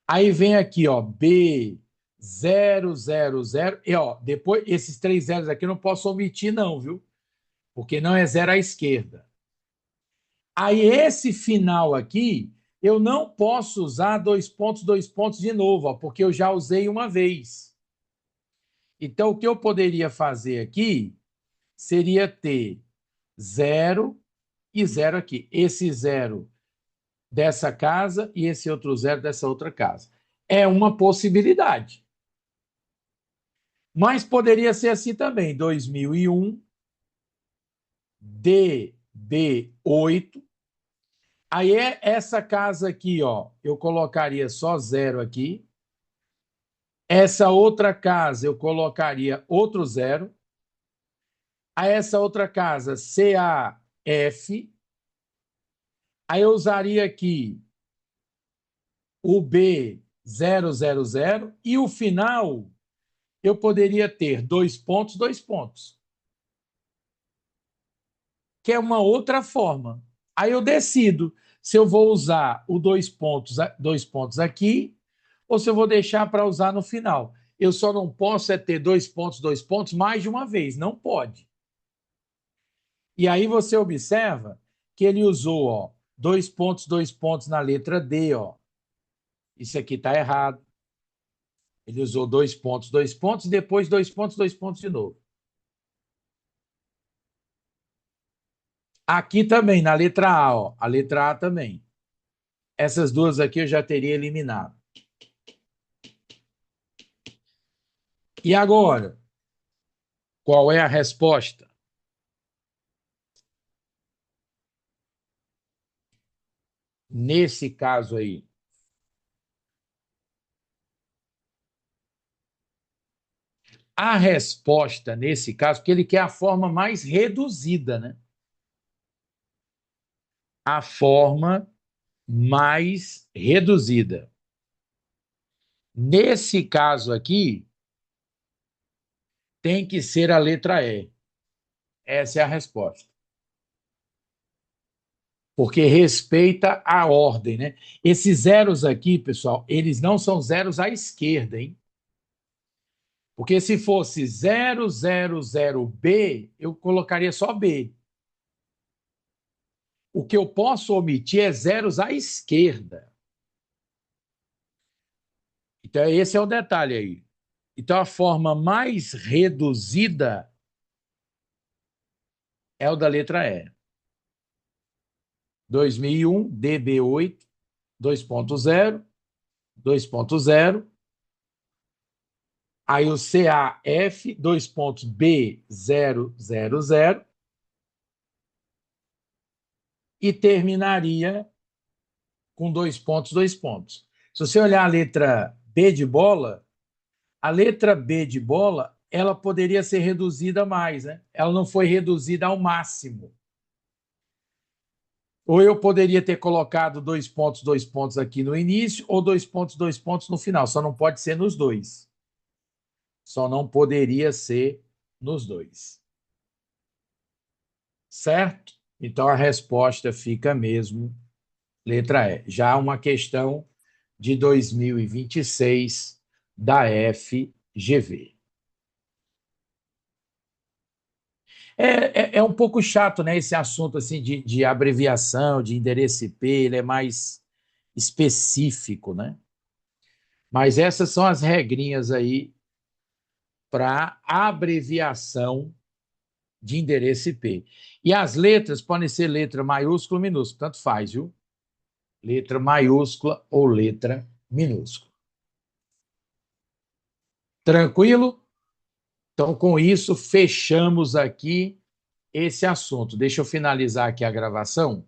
Aí vem aqui, ó, B000. E, ó, depois, esses 3 zeros aqui eu não posso omitir, não, viu? Porque não é zero à esquerda. Aí esse final aqui Eu não posso usar dois pontos de novo, ó, porque eu já usei uma vez. Então, o que eu poderia fazer aqui seria ter zero e zero aqui. Esse zero dessa casa e esse outro zero dessa outra casa. É uma possibilidade. Mas poderia ser assim também: 2001, DB8. Aí essa casa aqui, ó, eu colocaria só zero aqui. Essa outra casa eu colocaria outro zero. A essa outra casa, CAF. Aí eu usaria aqui o B000 e o final eu poderia ter dois pontos, que é uma outra forma. Aí eu decido se eu vou usar o dois pontos aqui ou se eu vou deixar para usar no final. Eu só não posso é ter dois pontos mais de uma vez, não pode. E aí você observa que ele usou, ó, dois pontos na letra D, ó. Isso aqui está errado. Ele usou dois pontos, e depois dois pontos de novo. Aqui também, na letra A, ó, a letra A também. Essas duas aqui eu já teria eliminado. E agora, qual é a resposta? Nesse caso aí, a resposta nesse caso, porque ele quer a forma mais reduzida, né? A forma mais reduzida. Nesse caso aqui, tem que ser a letra E. Essa é a resposta. Porque respeita a ordem, né? Esses zeros aqui, pessoal, eles não são zeros à esquerda, hein? Porque se fosse 000B, eu colocaria só B. O que eu posso omitir é zeros à esquerda. Então, esse é o detalhe aí. Então, a forma mais reduzida é o da letra E. 2001, DB8, 2.0, 2.0. Aí o CAF, B000. E terminaria com dois pontos. Se você olhar a letra B de bola, a letra B de bola, ela poderia ser reduzida mais, né? Ela não foi reduzida ao máximo. Ou eu poderia ter colocado dois pontos aqui no início, ou dois pontos no final. Só não pode ser nos dois. Só não poderia ser nos dois. Certo? Então a resposta fica mesmo letra E. Já uma questão de 2026 da FGV. É um pouco chato, né, esse assunto assim de abreviação, de endereço IP, ele é mais específico, né? Mas essas são as regrinhas aí para abreviação de endereço IP. E as letras podem ser letra maiúscula ou minúscula, tanto faz, viu? Letra maiúscula ou letra minúscula. Tranquilo? Então, com isso, fechamos aqui esse assunto. Deixa eu finalizar aqui a gravação.